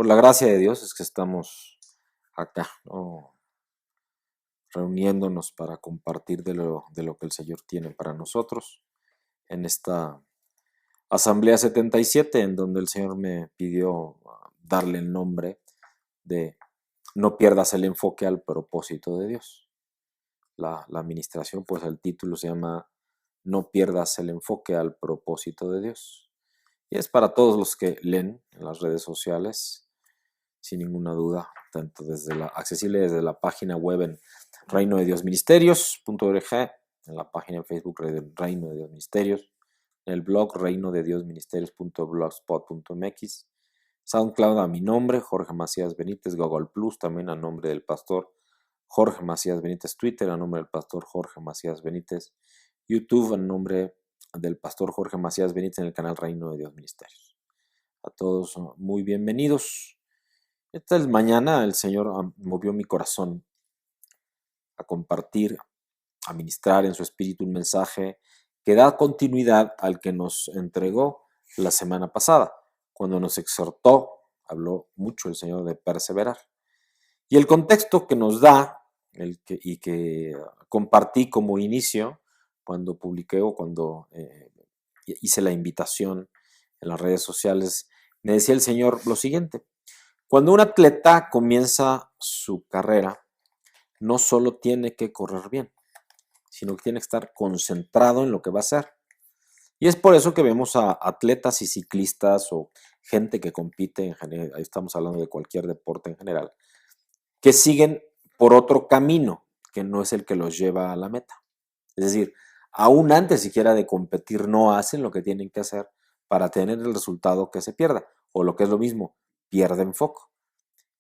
por la gracia de Dios es que estamos acá, ¿no? Reuniéndonos para compartir de lo que el Señor tiene para nosotros en esta Asamblea 77, en donde el Señor me pidió darle el nombre de No pierdas el enfoque al propósito de Dios. La administración, pues el título se llama No pierdas el enfoque al propósito de Dios. Y es para todos los que leen en las redes sociales, sin ninguna duda, tanto accesible desde la página web en reinodediosministerios.org, en la página en Facebook Reino de Dios Ministerios, en el blog reinodediosministerios.blogspot.mx, SoundCloud a mi nombre, Jorge Macías Benítez, Google Plus también a nombre del pastor Jorge Macías Benítez, Twitter a nombre del pastor Jorge Macías Benítez, YouTube a nombre del pastor Jorge Macías Benítez en el canal Reino de Dios Ministerios. A todos muy bienvenidos. Esta es mañana el Señor movió mi corazón a compartir, a ministrar en su espíritu un mensaje que da continuidad al que nos entregó la semana pasada, cuando nos exhortó, habló mucho el Señor de perseverar. Y el contexto que nos da, y que compartí como inicio, cuando publiqué o cuando hice la invitación en las redes sociales, me decía el Señor lo siguiente: cuando un atleta comienza su carrera, no solo tiene que correr bien, sino que tiene que estar concentrado en lo que va a hacer. Y es por eso que vemos a atletas y ciclistas o gente que compite en general, ahí estamos hablando de cualquier deporte en general, que siguen por otro camino que no es el que los lleva a la meta. Es decir, aún antes siquiera de competir no hacen lo que tienen que hacer para tener el resultado que se pierda, o lo que es lo mismo, pierden foco.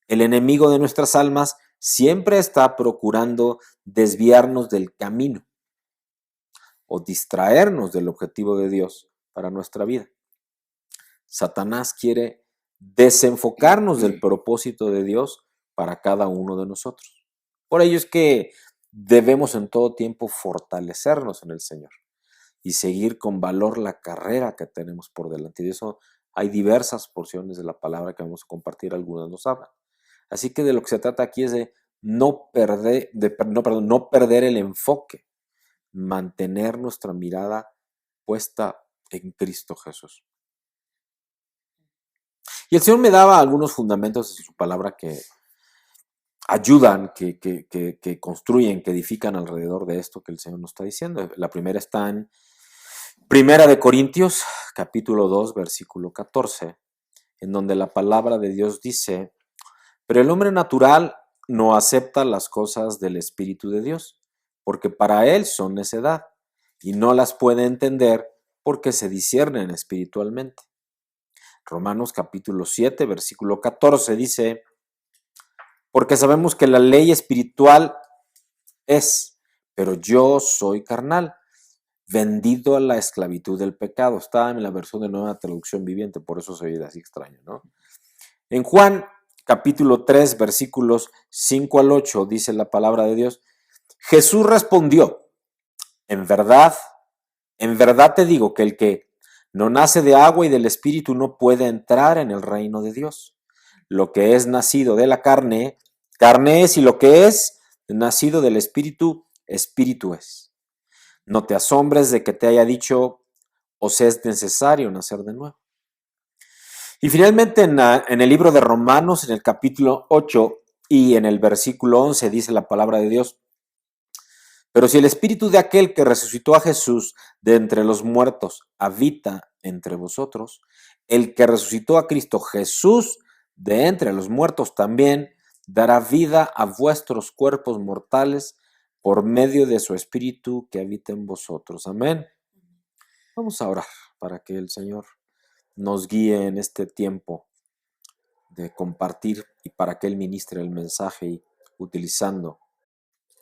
El enemigo de nuestras almas siempre está procurando desviarnos del camino o distraernos del objetivo de Dios para nuestra vida. Satanás quiere desenfocarnos del propósito de Dios para cada uno de nosotros. Por ello es que debemos en todo tiempo fortalecernos en el Señor y seguir con valor la carrera que tenemos por delante. Y de eso hay diversas porciones de la palabra que vamos a compartir, algunas nos hablan. Así que de lo que se trata aquí es de no perder el enfoque, mantener nuestra mirada puesta en Cristo Jesús. Y el Señor me daba algunos fundamentos de su palabra que ayudan, que construyen, que edifican alrededor de esto que el Señor nos está diciendo. La primera está en Primera de Corintios, capítulo 2, versículo 14, en donde la palabra de Dios dice: pero el hombre natural no acepta las cosas del Espíritu de Dios, porque para él son necedad, y no las puede entender porque se disciernen espiritualmente. Romanos capítulo 7, versículo 14 dice: porque sabemos que la ley espiritual es, pero yo soy carnal, vendido a la esclavitud del pecado. Está en la versión de Nueva Traducción Viviente, por eso se oye así extraño, ¿no? En Juan capítulo 3, versículos 5 al 8, dice la palabra de Dios: Jesús respondió: en verdad te digo que el que no nace de agua y del Espíritu no puede entrar en el reino de Dios. Lo que es nacido de la carne, carne es, y lo que es nacido del Espíritu, Espíritu es. No te asombres de que te haya dicho: os es necesario nacer de nuevo. Y finalmente en el libro de Romanos, en el capítulo 8 y en el versículo 11, dice la palabra de Dios: pero si el espíritu de aquel que resucitó a Jesús de entre los muertos habita entre vosotros, el que resucitó a Cristo Jesús de entre los muertos también dará vida a vuestros cuerpos mortales por medio de su espíritu que habita en vosotros. Amén. Vamos a orar para que el Señor nos guíe en este tiempo de compartir y para que Él ministre el mensaje y utilizando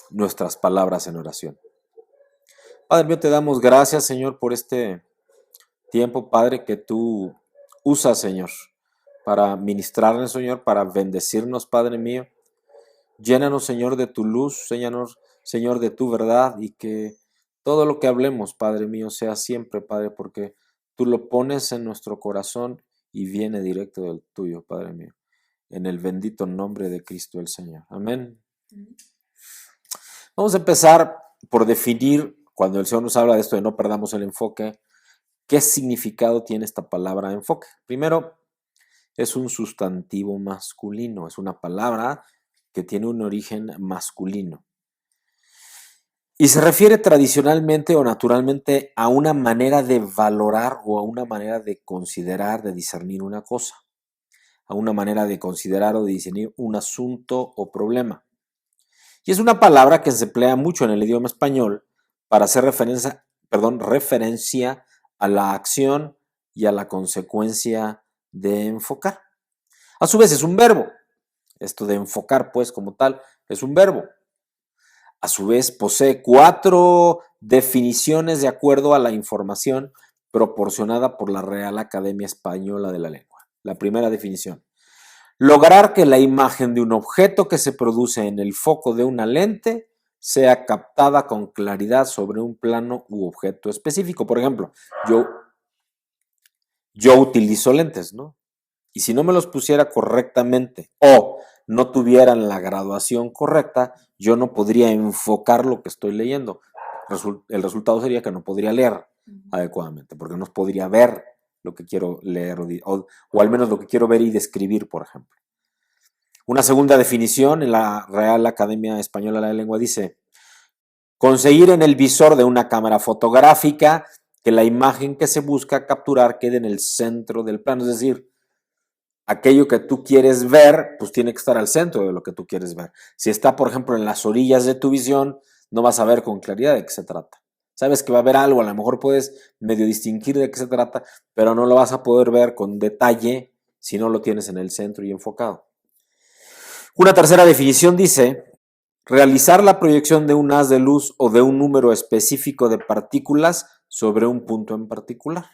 nuestras palabras en oración. Padre mío, te damos gracias, Señor, por este tiempo, Padre, que tú usas, Señor, para ministrarnos, Señor, para bendecirnos, Padre mío. Llénanos, Señor, de tu luz, llénanos, Señor, de tu verdad, y que todo lo que hablemos, Padre mío, sea siempre, Padre, porque tú lo pones en nuestro corazón y viene directo del tuyo, Padre mío. en el bendito nombre de Cristo el Señor. Amén. Vamos a empezar por definir, cuando el Señor nos habla de esto de no perdamos el enfoque, ¿qué significado tiene esta palabra enfoque? Primero, es un sustantivo masculino, es una palabra que tiene un origen masculino. Y se refiere tradicionalmente o naturalmente a una manera de valorar o a una manera de considerar, de discernir una cosa, a una manera de considerar o de discernir un asunto o problema. Y es una palabra que se emplea mucho en el idioma español para hacer referencia a la acción y a la consecuencia de enfocar. A su vez es un verbo. Esto de enfocar, pues, como tal, es un verbo. A su vez posee 4 definiciones de acuerdo a la información proporcionada por la Real Academia Española de la Lengua. La primera definición: lograr que la imagen de un objeto que se produce en el foco de una lente sea captada con claridad sobre un plano u objeto específico. Por ejemplo, yo utilizo lentes, ¿no? Y si no me los pusiera correctamente o no tuvieran la graduación correcta, yo no podría enfocar lo que estoy leyendo. El resultado sería que no podría leer adecuadamente, porque no podría ver lo que quiero leer o al menos lo que quiero ver y describir, por ejemplo. Una segunda definición en la Real Academia Española de la Lengua dice: conseguir en el visor de una cámara fotográfica que la imagen que se busca capturar quede en el centro del plano, es decir, aquello que tú quieres ver, pues tiene que estar al centro de lo que tú quieres ver. Si está, por ejemplo, en las orillas de tu visión, no vas a ver con claridad de qué se trata. Sabes que va a haber algo, a lo mejor puedes medio distinguir de qué se trata, pero no lo vas a poder ver con detalle si no lo tienes en el centro y enfocado. Una tercera definición dice: realizar la proyección de un haz de luz o de un número específico de partículas sobre un punto en particular,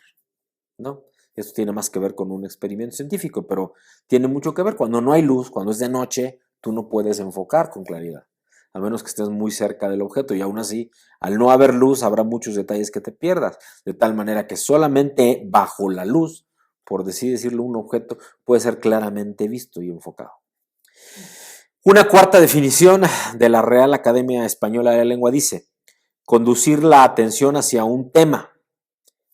¿no? Esto tiene más que ver con un experimento científico, pero tiene mucho que ver. Cuando no hay luz, cuando es de noche, tú no puedes enfocar con claridad, a menos que estés muy cerca del objeto, y aún así, al no haber luz, habrá muchos detalles que te pierdas, de tal manera que solamente bajo la luz, por decirlo, un objeto puede ser claramente visto y enfocado. Una cuarta definición de la Real Academia Española de la Lengua dice: conducir la atención hacia un tema,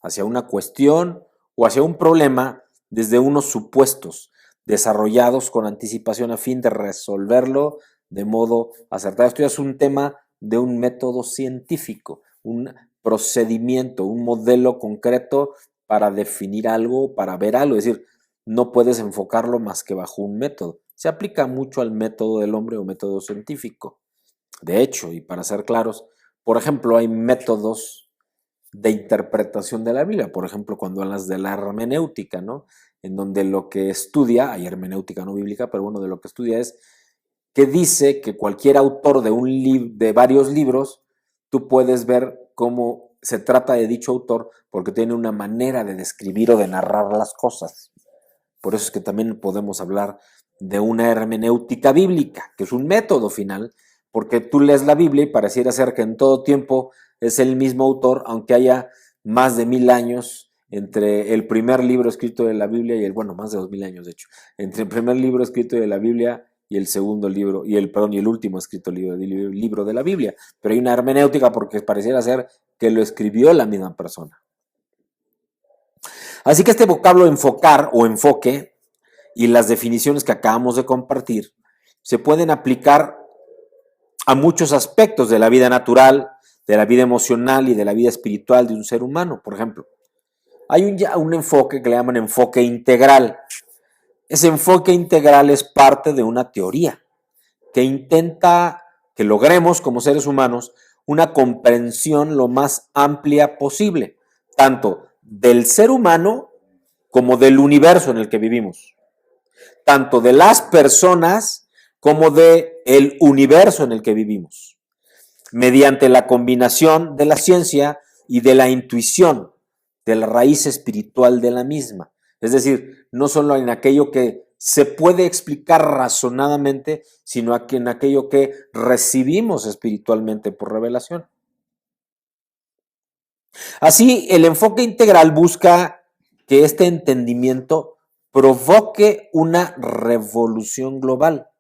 hacia una cuestión o hacia un problema desde unos supuestos desarrollados con anticipación a fin de resolverlo de modo acertado. Esto ya es un tema de un método científico, un procedimiento, un modelo concreto para definir algo, para ver algo. Es decir, no puedes enfocarlo más que bajo un método. Se aplica mucho al método del hombre o método científico. De hecho, y para ser claros, por ejemplo, hay métodos de interpretación de la Biblia. Por ejemplo, cuando hablas de la hermenéutica, ¿no? En donde lo que estudia, hay hermenéutica no bíblica, pero bueno, de lo que estudia es que dice que cualquier autor de varios libros, tú puedes ver cómo se trata de dicho autor porque tiene una manera de describir o de narrar las cosas. Por eso es que también podemos hablar de una hermenéutica bíblica, que es un método final, porque tú lees la Biblia y pareciera ser que en todo tiempo es el mismo autor, aunque haya más de 1000 años entre el primer libro escrito de la Biblia y más de 2000 años de hecho, entre el primer libro escrito de la Biblia y el segundo libro, y el último escrito libro de la Biblia. Pero hay una hermenéutica porque pareciera ser que lo escribió la misma persona. Así que este vocablo enfocar o enfoque y las definiciones que acabamos de compartir se pueden aplicar a muchos aspectos de la vida natural, de la vida emocional y de la vida espiritual de un ser humano. Por ejemplo, hay un enfoque que le llaman enfoque integral. Ese enfoque integral es parte de una teoría que intenta que logremos como seres humanos una comprensión lo más amplia posible, tanto del ser humano como del universo en el que vivimos, tanto de las personas como del universo en el que vivimos, mediante la combinación de la ciencia y de la intuición, de la raíz espiritual de la misma. Es decir, no solo en aquello que se puede explicar razonadamente, sino en aquello que recibimos espiritualmente por revelación. Así, el enfoque integral busca que este entendimiento provoque una revolución global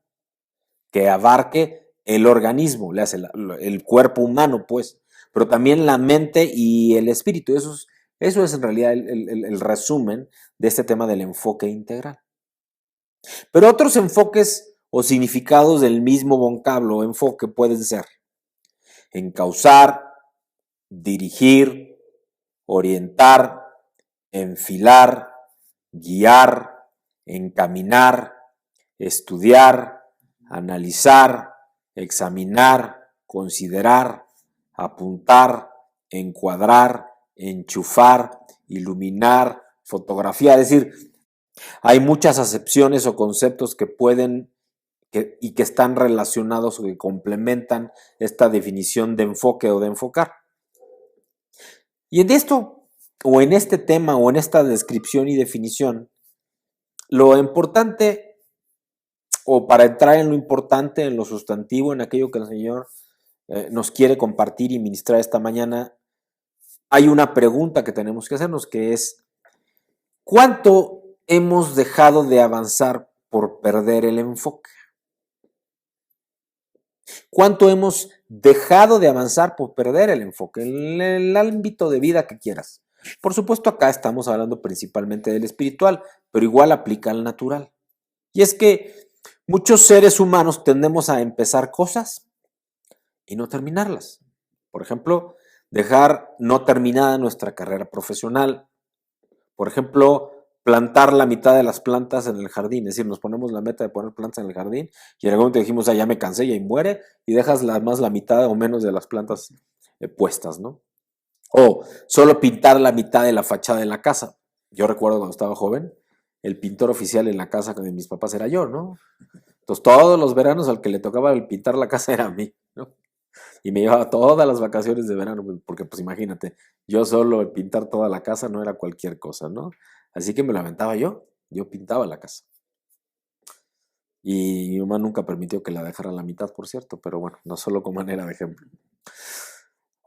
que abarque el organismo, le hace el cuerpo humano, pues, pero también la mente y el espíritu. Eso es en realidad el resumen de este tema del enfoque integral. Pero otros enfoques o significados del mismo vocablo o enfoque pueden ser encauzar, dirigir, orientar, enfilar, guiar, encaminar, estudiar, analizar, examinar, considerar, apuntar, encuadrar, enchufar, iluminar, fotografiar. Es decir, hay muchas acepciones o conceptos que pueden y que están relacionados o que complementan esta definición de enfoque o de enfocar. Y en esto, o en este tema, o en esta descripción y definición, lo importante, o para entrar en lo importante, en lo sustantivo, en aquello que el Señor nos quiere compartir y ministrar esta mañana, hay una pregunta que tenemos que hacernos, que es, ¿cuánto hemos dejado de avanzar por perder el enfoque? ¿Cuánto hemos dejado de avanzar por perder el enfoque en el ámbito de vida que quieras? Por supuesto, acá estamos hablando principalmente del espiritual, pero igual aplica al natural. Y es que muchos seres humanos tendemos a empezar cosas y no terminarlas. Por ejemplo, dejar no terminada nuestra carrera profesional. Por ejemplo, plantar la mitad de las plantas en el jardín. Es decir, nos ponemos la meta de poner plantas en el jardín y en algún momento dijimos, ya me cansé y ahí muere, y dejas más la mitad o menos de las plantas puestas, ¿no? O solo pintar la mitad de la fachada de la casa. Yo recuerdo cuando estaba joven, el pintor oficial en la casa de mis papás era yo, ¿no? Entonces todos los veranos al que le tocaba el pintar la casa era a mí, ¿no? Y me llevaba todas las vacaciones de verano, porque pues imagínate, yo solo el pintar toda la casa no era cualquier cosa, ¿no? Así que me lo aventaba yo pintaba la casa. Y mi mamá nunca permitió que la dejara a la mitad, por cierto, pero bueno, no solo como manera de ejemplo.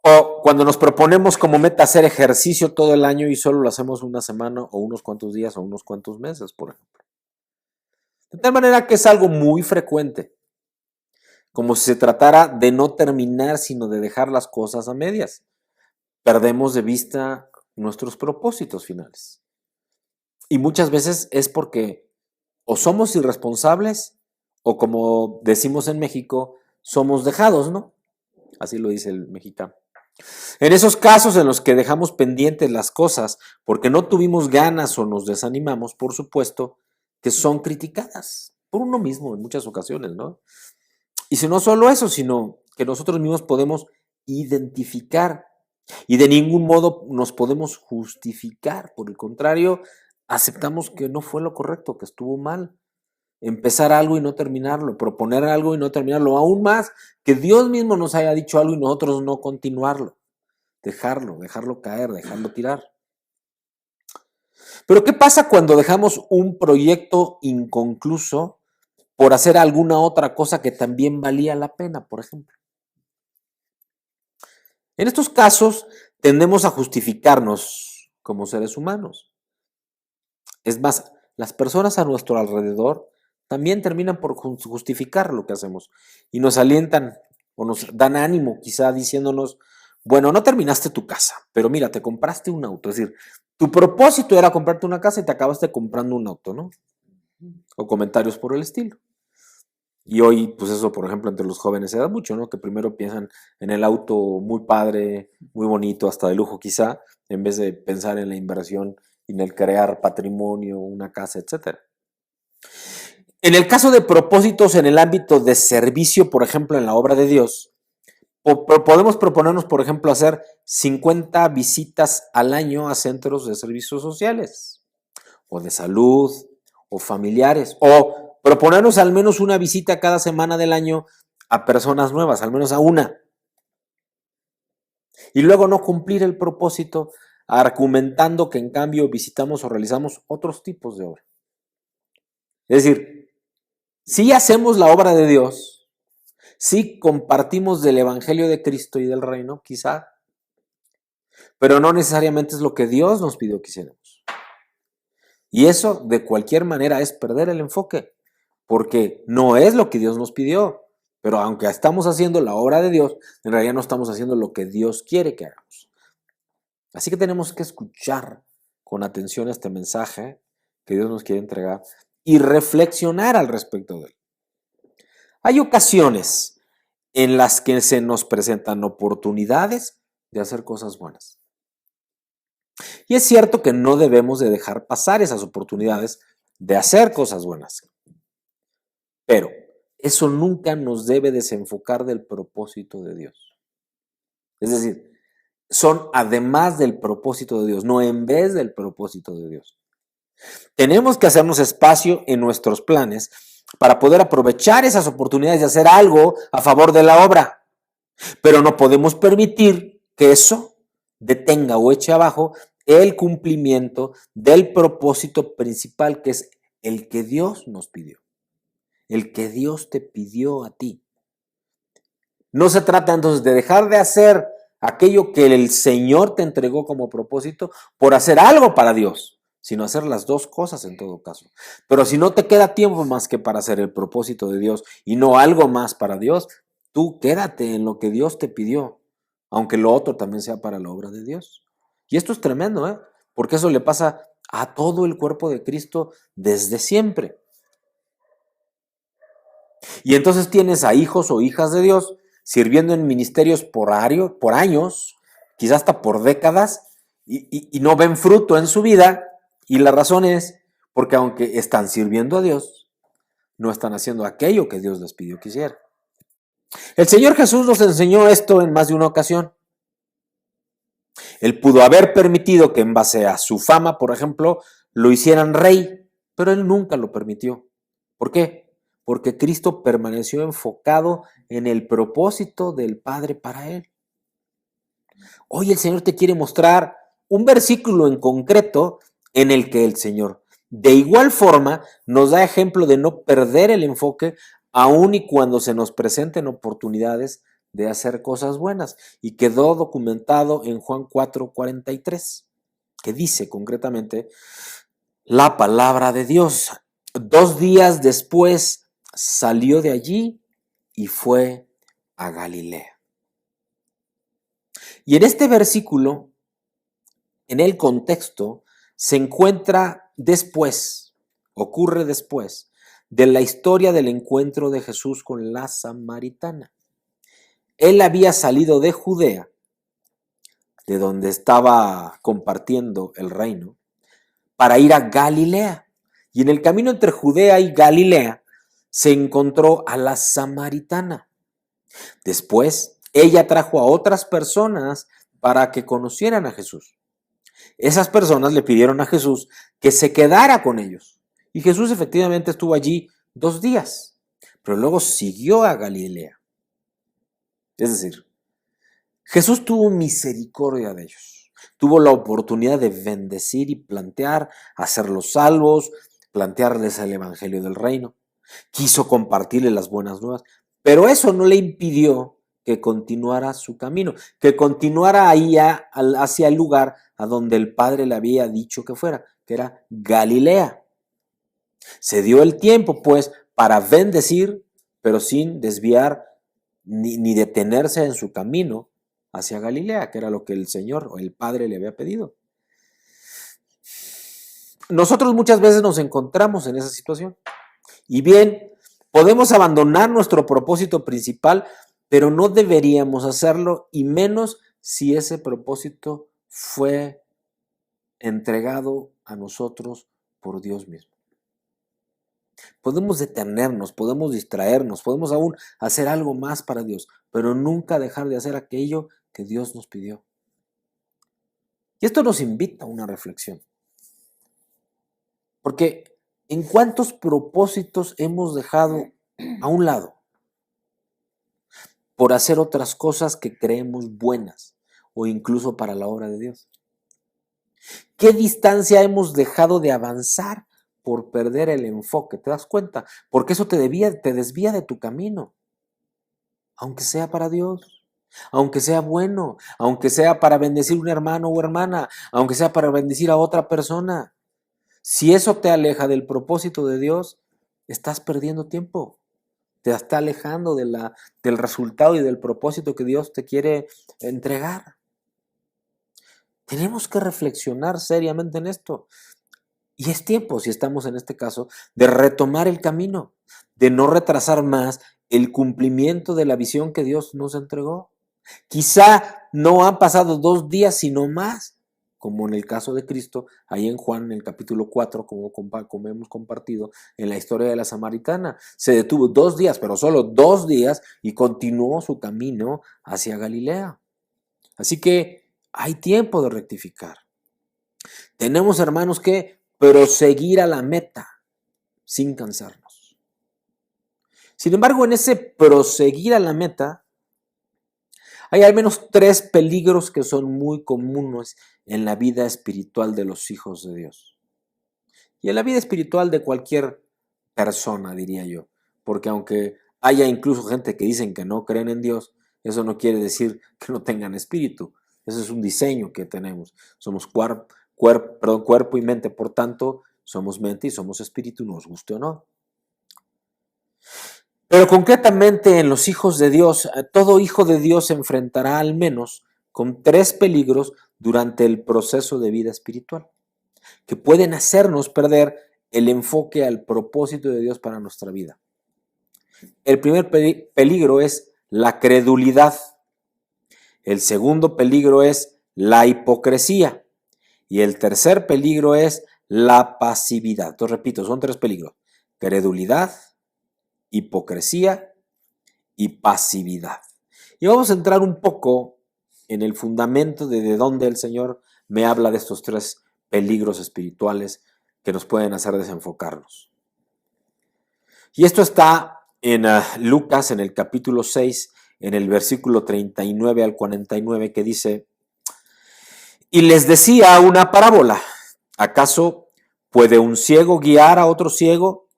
O cuando nos proponemos como meta hacer ejercicio todo el año y solo lo hacemos una semana o unos cuantos días o unos cuantos meses, por ejemplo. De tal manera que es algo muy frecuente, como si se tratara de no terminar, sino de dejar las cosas a medias. Perdemos de vista nuestros propósitos finales. Y muchas veces es porque o somos irresponsables o, como decimos en México, somos dejados, ¿no? Así lo dice el mexicano. En esos casos en los que dejamos pendientes las cosas porque no tuvimos ganas o nos desanimamos, por supuesto, que son criticadas por uno mismo en muchas ocasiones, ¿no? Y si no solo eso, sino que nosotros mismos podemos identificar y de ningún modo nos podemos justificar. Por el contrario, aceptamos que no fue lo correcto, que estuvo mal. Empezar algo y no terminarlo, proponer algo y no terminarlo, aún más que Dios mismo nos haya dicho algo y nosotros no continuarlo, dejarlo caer, dejarlo tirar. Pero ¿qué pasa cuando dejamos un proyecto inconcluso por hacer alguna otra cosa que también valía la pena, por ejemplo? En estos casos tendemos a justificarnos como seres humanos. Es más, las personas a nuestro alrededor también terminan por justificar lo que hacemos y nos alientan o nos dan ánimo, quizá diciéndonos, bueno, no terminaste tu casa, pero mira, te compraste un auto. Es decir, tu propósito era comprarte una casa y te acabaste comprando un auto, ¿no? O comentarios por el estilo. Y hoy, pues eso, por ejemplo, entre los jóvenes se da mucho, ¿no? Que primero piensan en el auto muy padre, muy bonito, hasta de lujo quizá, en vez de pensar en la inversión y en el crear patrimonio, una casa, etc. En el caso de propósitos en el ámbito de servicio, por ejemplo, en la obra de Dios, podemos proponernos, por ejemplo, hacer 50 visitas al año a centros de servicios sociales, o de salud, o familiares, o proponernos al menos una visita cada semana del año a personas nuevas, al menos a una. Y luego no cumplir el propósito argumentando que en cambio visitamos o realizamos otros tipos de obra. Es decir, sí hacemos la obra de Dios, sí compartimos del Evangelio de Cristo y del reino, quizá, pero no necesariamente es lo que Dios nos pidió que hiciéramos. Y eso de cualquier manera es perder el enfoque, porque no es lo que Dios nos pidió. Pero aunque estamos haciendo la obra de Dios, en realidad no estamos haciendo lo que Dios quiere que hagamos. Así que tenemos que escuchar con atención este mensaje que Dios nos quiere entregar y reflexionar al respecto de él. Hay ocasiones en las que se nos presentan oportunidades de hacer cosas buenas. Y es cierto que no debemos de dejar pasar esas oportunidades de hacer cosas buenas. Pero eso nunca nos debe desenfocar del propósito de Dios. Es decir, son además del propósito de Dios, no en vez del propósito de Dios. Tenemos que hacernos espacio en nuestros planes para poder aprovechar esas oportunidades de hacer algo a favor de la obra. Pero no podemos permitir que eso detenga o eche abajo el cumplimiento del propósito principal, que es el que Dios nos pidió, el que Dios te pidió a ti. No se trata entonces de dejar de hacer aquello que el Señor te entregó como propósito por hacer algo para Dios, sino hacer las dos cosas en todo caso. Pero si no te queda tiempo más que para hacer el propósito de Dios y no algo más para Dios, tú quédate en lo que Dios te pidió, aunque lo otro también sea para la obra de Dios. Y esto es tremendo, ¿eh? Porque eso le pasa a todo el cuerpo de Cristo desde siempre. Y entonces tienes a hijos o hijas de Dios sirviendo en ministerios por años, quizás hasta por décadas, y no ven fruto en su vida. Y la razón es porque aunque están sirviendo a Dios, no están haciendo aquello que Dios les pidió que hicieran. El Señor Jesús nos enseñó esto en más de una ocasión. Él pudo haber permitido que en base a su fama, por ejemplo, lo hicieran rey, pero Él nunca lo permitió. ¿Por qué? Porque Cristo permaneció enfocado en el propósito del Padre para Él. Hoy el Señor te quiere mostrar un versículo en concreto en el que el Señor, de igual forma, nos da ejemplo de no perder el enfoque aun y cuando se nos presenten oportunidades de hacer cosas buenas. Y quedó documentado en Juan 4:43, que dice concretamente la palabra de Dios. 2 días después salió de allí y fue a Galilea. Y en este versículo, en el contexto, se encuentra después, ocurre después, de la historia del encuentro de Jesús con la samaritana. Él había salido de Judea, de donde estaba compartiendo el reino, para ir a Galilea. Y en el camino entre Judea y Galilea se encontró a la samaritana. Después, ella trajo a otras personas para que conocieran a Jesús. Esas personas le pidieron a Jesús que se quedara con ellos. Y Jesús efectivamente estuvo allí 2 días, pero luego siguió a Galilea. Es decir, Jesús tuvo misericordia de ellos. Tuvo la oportunidad de bendecir y plantear, hacerlos salvos, plantearles el evangelio del reino. Quiso compartirles las buenas nuevas, pero eso no le impidió que continuara su camino, que continuara ahí hacia el lugar a donde el Padre le había dicho que fuera, que era Galilea. Se dio el tiempo, pues, para bendecir, pero sin desviar ni detenerse en su camino hacia Galilea, que era lo que el Señor o el Padre le había pedido. Nosotros muchas veces nos encontramos en esa situación. Y bien, podemos abandonar nuestro propósito principal, pero no deberíamos hacerlo, y menos si ese propósito fue entregado a nosotros por Dios mismo. Podemos detenernos, podemos distraernos, podemos aún hacer algo más para Dios, pero nunca dejar de hacer aquello que Dios nos pidió. Y esto nos invita a una reflexión. Porque ¿en cuántos propósitos hemos dejado a un lado por hacer otras cosas que creemos buenas o incluso para la obra de Dios? ¿Qué distancia hemos dejado de avanzar por perder el enfoque? ¿Te das cuenta? Porque eso te desvía de tu camino, aunque sea para Dios, aunque sea bueno, aunque sea para bendecir a un hermano o hermana, aunque sea para bendecir a otra persona. Si eso te aleja del propósito de Dios, estás perdiendo tiempo. Te está alejando del resultado y del propósito que Dios te quiere entregar. Tenemos que reflexionar seriamente en esto. Y es tiempo, si estamos en este caso, de retomar el camino, de no retrasar más el cumplimiento de la visión que Dios nos entregó. Quizá no han pasado 2 días, sino más, como en el caso de Cristo, ahí en Juan, en el capítulo 4, como hemos compartido, en la historia de la samaritana. Se detuvo 2 días, pero solo 2 días, y continuó su camino hacia Galilea. Así que hay tiempo de rectificar. Tenemos, hermanos, que proseguir a la meta sin cansarnos. Sin embargo, en ese proseguir a la meta, hay al menos 3 peligros que son muy comunes en la vida espiritual de los hijos de Dios. Y en la vida espiritual de cualquier persona, diría yo. Porque aunque haya incluso gente que dicen que no creen en Dios, eso no quiere decir que no tengan espíritu. Ese es un diseño que tenemos. Somos cuerpo y mente, por tanto, somos mente y somos espíritu, nos guste o no. Pero concretamente en los hijos de Dios, todo hijo de Dios se enfrentará al menos con 3 peligros durante el proceso de vida espiritual, que pueden hacernos perder el enfoque al propósito de Dios para nuestra vida. El primer peligro es la credulidad. El segundo peligro es la hipocresía. Y el tercer peligro es la pasividad. Entonces, repito, son 3 peligros: credulidad, hipocresía y pasividad. Y vamos a entrar un poco en el fundamento de dónde el Señor me habla de estos 3 peligros espirituales que nos pueden hacer desenfocarnos. Y esto está en Lucas, en el capítulo 6, en el versículo 39 al 49, que dice: y les decía una parábola. ¿Acaso puede un ciego guiar a otro ciego?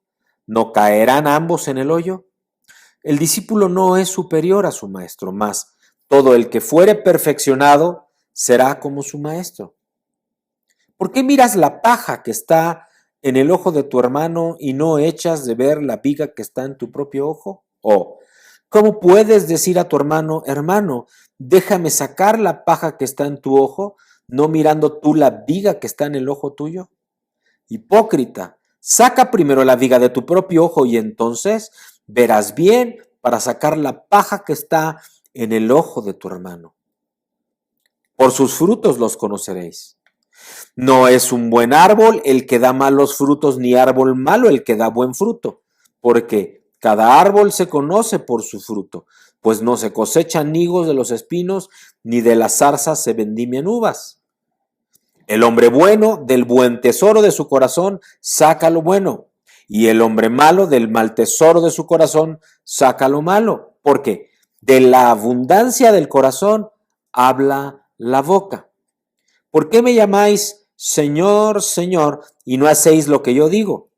¿No caerán ambos en el hoyo? El discípulo no es superior a su maestro, mas todo el que fuere perfeccionado será como su maestro. ¿Por qué miras la paja que está en el ojo de tu hermano y no echas de ver la viga que está en tu propio ojo? ¿O cómo puedes decir a tu hermano: hermano, déjame sacar la paja que está en tu ojo, no mirando tú la viga que está en el ojo tuyo? Hipócrita, saca primero la viga de tu propio ojo y entonces verás bien para sacar la paja que está en el ojo de tu hermano. Por sus frutos los conoceréis. No es un buen árbol el que da malos frutos, ni árbol malo el que da buen fruto, porque cada árbol se conoce por su fruto, pues no se cosechan higos de los espinos, ni de las zarzas se vendimian uvas. El hombre bueno del buen tesoro de su corazón saca lo bueno, y el hombre malo del mal tesoro de su corazón saca lo malo, porque de la abundancia del corazón habla la boca. ¿Por qué me llamáis Señor, Señor, y no hacéis lo que yo digo?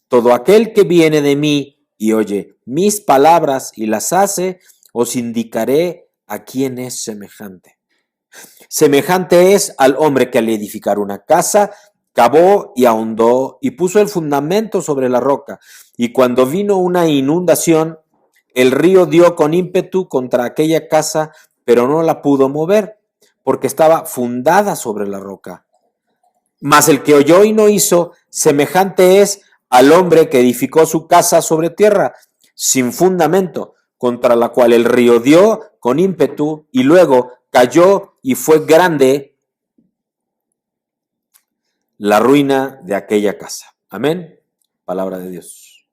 Todo aquel que viene de mí y oye mis palabras y las hace, os indicaré a quién es semejante. Semejante es al hombre que al edificar una casa, cavó y ahondó y puso el fundamento sobre la roca. Y cuando vino una inundación, el río dio con ímpetu contra aquella casa, pero no la pudo mover, porque estaba fundada sobre la roca. Mas el que oyó y no hizo, semejante es al hombre que edificó su casa sobre tierra, sin fundamento, contra la cual el río dio con ímpetu y luego cayó y fue grande la ruina de aquella casa. Amén. Palabra de Dios.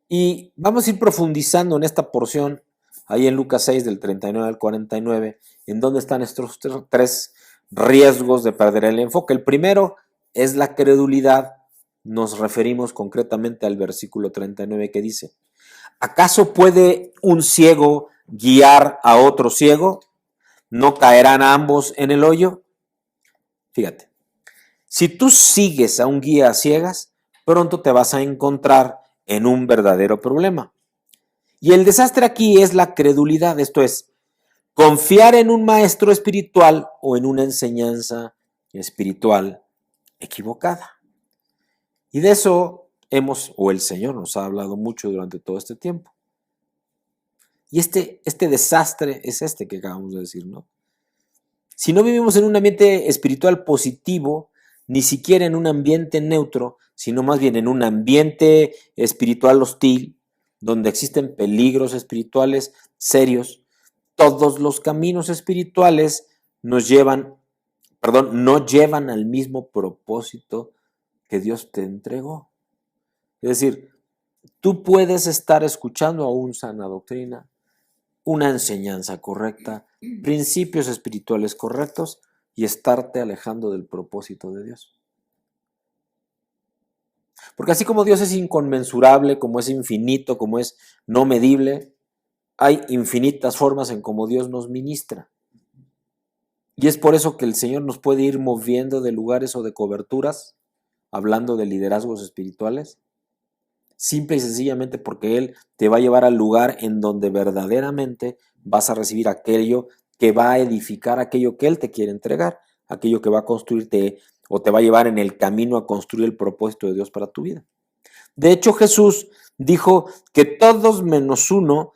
Y vamos a ir profundizando en esta porción, ahí en Lucas 6, del 39 al 49, en donde están estos 3 riesgos de perder el enfoque. El primero es la credulidad. Nos referimos concretamente al versículo 39 que dice: ¿acaso puede un ciego guiar a otro ciego? ¿No caerán ambos en el hoyo? Fíjate, si tú sigues a un guía a ciegas, pronto te vas a encontrar en un verdadero problema. Y el desastre aquí es la credulidad, esto es, confiar en un maestro espiritual o en una enseñanza espiritual equivocada. Y de eso el Señor nos ha hablado mucho durante todo este tiempo. Y este desastre es este que acabamos de decir, ¿no? Si no vivimos en un ambiente espiritual positivo, ni siquiera en un ambiente neutro, sino más bien en un ambiente espiritual hostil, donde existen peligros espirituales serios, todos los caminos espirituales no llevan al mismo propósito que Dios te entregó. Es decir, tú puedes estar escuchando aún sana doctrina, una enseñanza correcta, principios espirituales correctos y estarte alejando del propósito de Dios. Porque así como Dios es inconmensurable, como es infinito, como es no medible, hay infinitas formas en cómo Dios nos ministra. Y es por eso que el Señor nos puede ir moviendo de lugares o de coberturas, hablando de liderazgos espirituales, simple y sencillamente porque Él te va a llevar al lugar en donde verdaderamente vas a recibir aquello que va a edificar aquello que Él te quiere entregar, aquello que va a construirte o te va a llevar en el camino a construir el propósito de Dios para tu vida. De hecho, Jesús dijo que todos menos uno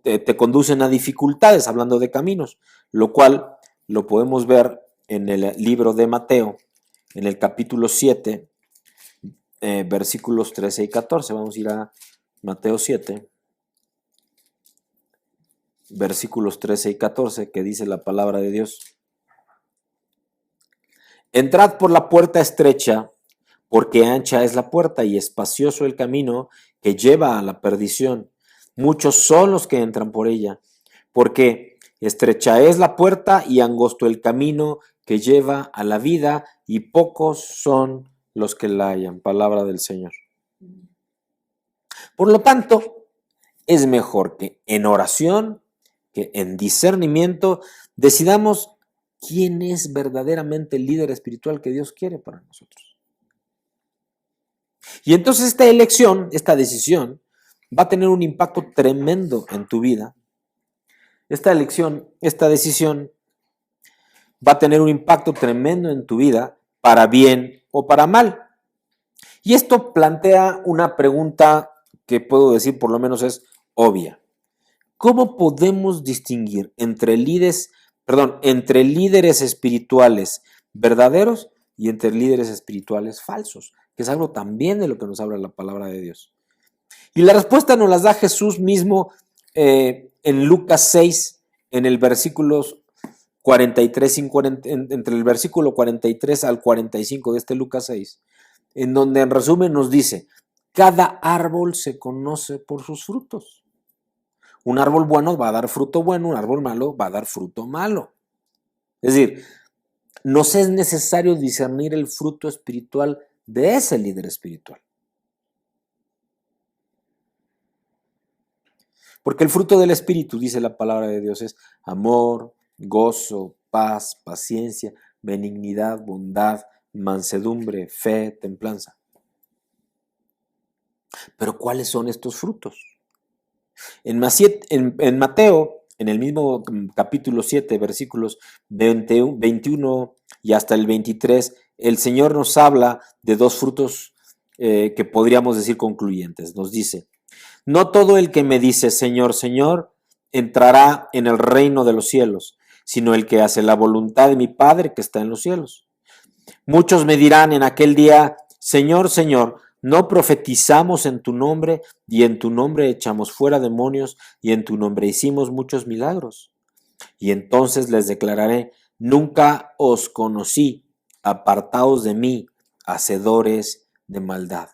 te conducen a dificultades, hablando de caminos, lo cual lo podemos ver en el libro de Mateo, en el capítulo 7, versículos 13 y 14. Vamos a ir a Mateo 7, versículos 13 y 14, que dice la palabra de Dios. Entrad por la puerta estrecha, porque ancha es la puerta y espacioso el camino que lleva a la perdición. Muchos son los que entran por ella, porque estrecha es la puerta y angosto el camino que lleva a la vida, y pocos son los que la hallan. Palabra del Señor. Por lo tanto, es mejor que en oración, que en discernimiento, decidamos quién es verdaderamente el líder espiritual que Dios quiere para nosotros. Y entonces esta elección, esta decisión, va a tener un impacto tremendo en tu vida. Esta elección, esta decisión va a tener un impacto tremendo en tu vida, para bien o para mal. Y esto plantea una pregunta que puedo decir por lo menos es obvia. ¿Cómo podemos distinguir entre líderes espirituales verdaderos y entre líderes espirituales falsos? Que es algo también de lo que nos habla la palabra de Dios. Y la respuesta nos la da Jesús mismo en Lucas 6, en el versículos 43, entre el versículo 43 al 45 de este Lucas 6, en donde en resumen nos dice, cada árbol se conoce por sus frutos. Un árbol bueno va a dar fruto bueno, un árbol malo va a dar fruto malo. Es decir, nos es necesario discernir el fruto espiritual de ese líder espiritual. Porque el fruto del Espíritu, dice la palabra de Dios, es amor, gozo, paz, paciencia, benignidad, bondad, mansedumbre, fe, templanza. Pero ¿cuáles son estos frutos? En Mateo, en el mismo capítulo 7, versículos 21 y hasta el 23, el Señor nos habla de dos frutos que podríamos decir concluyentes. Nos dice, no todo el que me dice Señor, Señor, entrará en el reino de los cielos, sino el que hace la voluntad de mi Padre que está en los cielos. Muchos me dirán en aquel día, Señor, Señor, ¿no profetizamos en tu nombre y en tu nombre echamos fuera demonios y en tu nombre hicimos muchos milagros? Y entonces les declararé, nunca os conocí, apartaos de mí, hacedores de maldad.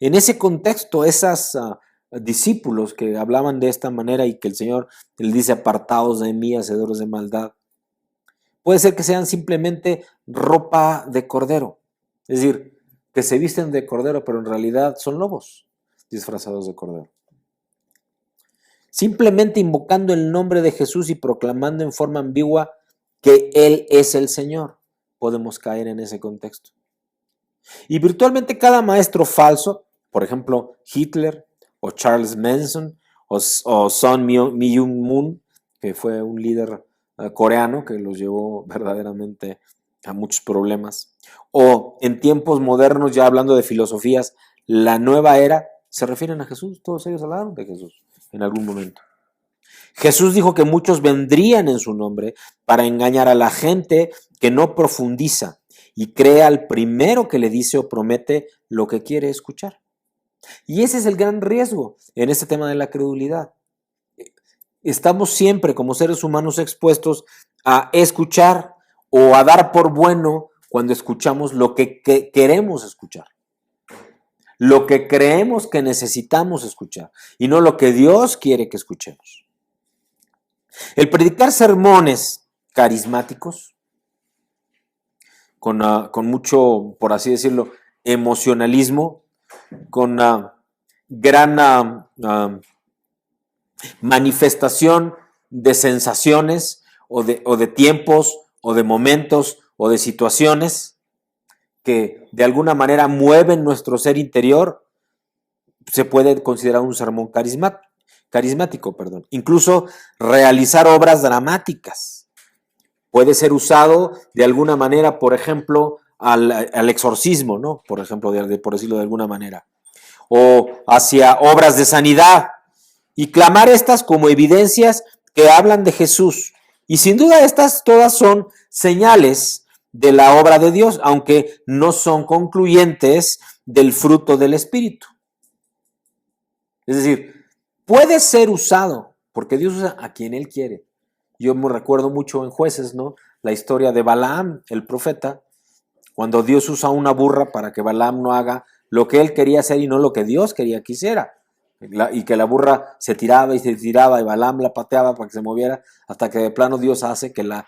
En ese contexto, esos discípulos que hablaban de esta manera y que el Señor les dice, apartaos de mí, hacedores de maldad, puede ser que sean simplemente ropa de cordero. Es decir, que se visten de cordero, pero en realidad son lobos disfrazados de cordero. Simplemente invocando el nombre de Jesús y proclamando en forma ambigua que Él es el Señor, podemos caer en ese contexto. Y virtualmente cada maestro falso, por ejemplo, Hitler o Charles Manson o Sun Myung Moon, que fue un líder coreano que los llevó verdaderamente a muchos problemas. O en tiempos modernos, ya hablando de filosofías, la nueva era, se refieren a Jesús, todos ellos hablaron de Jesús en algún momento. Jesús dijo que muchos vendrían en su nombre para engañar a la gente que no profundiza y cree al primero que le dice o promete lo que quiere escuchar. Y ese es el gran riesgo en este tema de la credulidad. Estamos siempre como seres humanos expuestos a escuchar o a dar por bueno cuando escuchamos lo que queremos escuchar, lo que creemos que necesitamos escuchar y no lo que Dios quiere que escuchemos. El predicar sermones carismáticos con mucho, por así decirlo, emocionalismo, con gran manifestación de sensaciones o de tiempos o de momentos o de situaciones que de alguna manera mueven nuestro ser interior, se puede considerar un sermón carismático. Incluso realizar obras dramáticas puede ser usado de alguna manera, por ejemplo, al exorcismo, ¿no? Por ejemplo, por decirlo de alguna manera, o hacia obras de sanidad, y clamar estas como evidencias que hablan de Jesús. Y sin duda estas todas son señales de la obra de Dios, aunque no son concluyentes del fruto del Espíritu. Es decir, puede ser usado, porque Dios usa a quien Él quiere. Yo me recuerdo mucho en Jueces, ¿no? La historia de Balaam, el profeta, cuando Dios usa una burra para que Balaam no haga lo que él quería hacer y no lo que Dios quería que hiciera. Y que la burra se tiraba y Balaam la pateaba para que se moviera, hasta que de plano Dios hace que la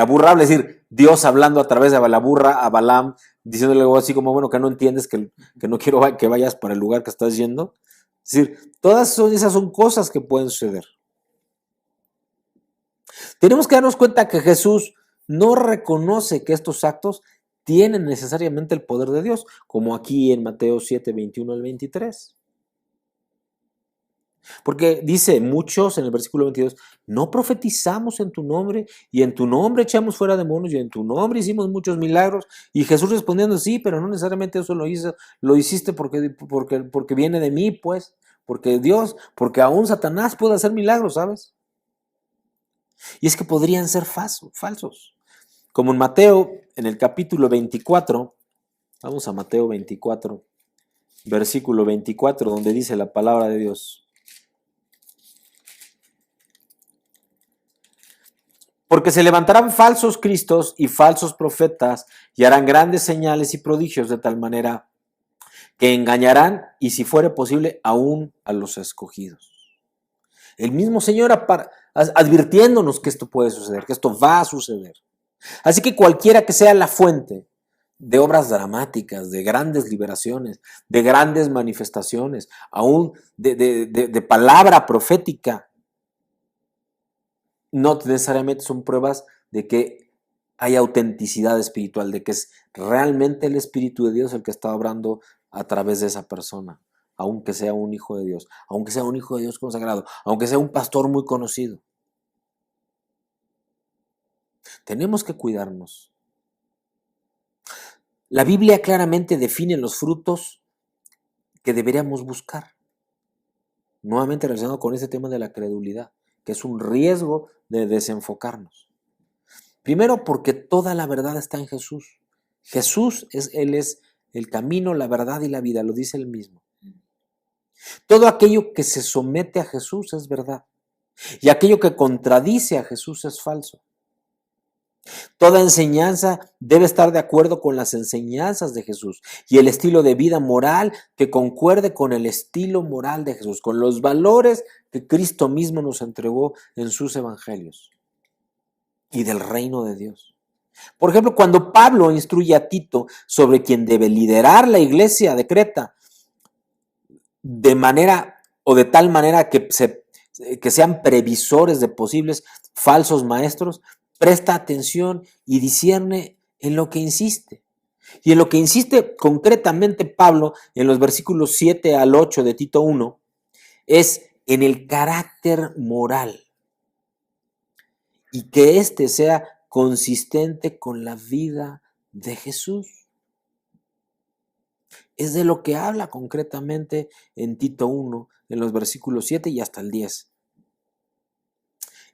burra hable, es decir, Dios hablando a través de la burra a Balaam, diciéndole algo así como, bueno, que no entiendes que no quiero que vayas para el lugar que estás yendo. Es decir, todas esas son cosas que pueden suceder. Tenemos que darnos cuenta que Jesús no reconoce que estos actos tienen necesariamente el poder de Dios, como aquí en Mateo 7, 21 al 23. Porque dice muchos en el versículo 22, no profetizamos en tu nombre y en tu nombre echamos fuera demonios y en tu nombre hicimos muchos milagros. Y Jesús respondiendo, sí, pero no necesariamente eso lo hiciste porque viene de mí, pues, porque aún Satanás puede hacer milagros, ¿sabes? Y es que podrían ser falsos. Como en Mateo, en el capítulo 24, vamos a Mateo 24, versículo 24, donde dice la palabra de Dios. Porque se levantarán falsos cristos y falsos profetas y harán grandes señales y prodigios de tal manera que engañarán, y si fuere posible, aún a los escogidos. El mismo Señor advirtiéndonos que esto puede suceder, que esto va a suceder. Así que cualquiera que sea la fuente de obras dramáticas, de grandes liberaciones, de grandes manifestaciones, aún de palabra profética, no necesariamente son pruebas de que hay autenticidad espiritual, de que es realmente el Espíritu de Dios el que está obrando a través de esa persona, aunque sea un hijo de Dios, aunque sea un hijo de Dios consagrado, aunque sea un pastor muy conocido. Tenemos que cuidarnos. La Biblia claramente define los frutos que deberíamos buscar. Nuevamente relacionado con este tema de la credulidad, que es un riesgo de desenfocarnos. Primero, porque toda la verdad está en Jesús. Él es el camino, la verdad y la vida, lo dice él mismo. Todo aquello que se somete a Jesús es verdad, y aquello que contradice a Jesús es falso. Toda enseñanza debe estar de acuerdo con las enseñanzas de Jesús y el estilo de vida moral que concuerde con el estilo moral de Jesús, con los valores que Cristo mismo nos entregó en sus evangelios y del reino de Dios. Por ejemplo, cuando Pablo instruye a Tito sobre quien debe liderar la iglesia de Creta, de manera o de tal manera que sean previsores de posibles falsos maestros, presta atención y discierne en lo que insiste. Y en lo que insiste concretamente Pablo en los versículos 7 al 8 de Tito 1 es en el carácter moral y que éste sea consistente con la vida de Jesús. Es de lo que habla concretamente en Tito 1, en los versículos 7 y hasta el 10.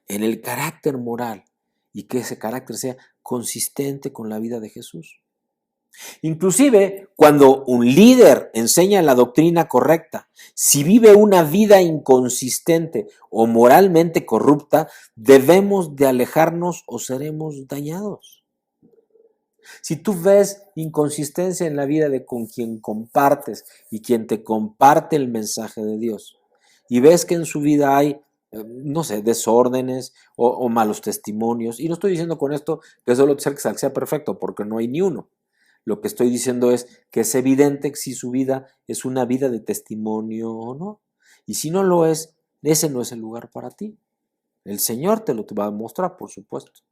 En el carácter moral, y que ese carácter sea consistente con la vida de Jesús. Inclusive, cuando un líder enseña la doctrina correcta, si vive una vida inconsistente o moralmente corrupta, debemos de alejarnos o seremos dañados. Si tú ves inconsistencia en la vida de con quien compartes y quien te comparte el mensaje de Dios, y ves que en su vida hay, no sé, desórdenes o malos testimonios, y no estoy diciendo con esto que solo sea perfecto, porque no hay ni uno. Lo que estoy diciendo es que es evidente si su vida es una vida de testimonio o no. Y si no lo es, ese no es el lugar para ti. El Señor te lo va a mostrar, por supuesto.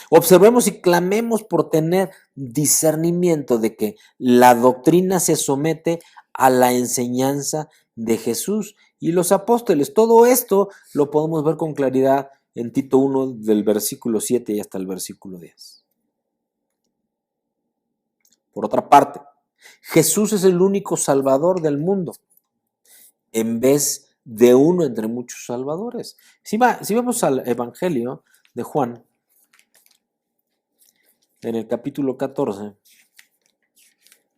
Observemos y clamemos por tener discernimiento de que la doctrina se somete a la enseñanza de Jesús y los apóstoles. Todo esto lo podemos ver con claridad en Tito 1 del versículo 7 y hasta el versículo 10. Por otra parte, Jesús es el único salvador del mundo, en vez de uno entre muchos salvadores. Si vamos al Evangelio de Juan, en el capítulo 14,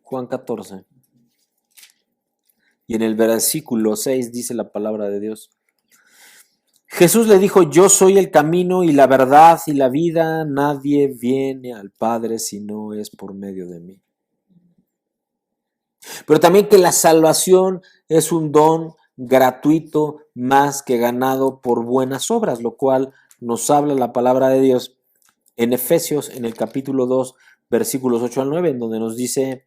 Juan 14, y en el versículo 6 dice la palabra de Dios. Jesús le dijo, yo soy el camino y la verdad y la vida, nadie viene al Padre si no es por medio de mí. Pero también que la salvación es un don gratuito más que ganado por buenas obras, lo cual nos habla la palabra de Dios en Efesios, en el capítulo 2, versículos 8 al 9, en donde nos dice,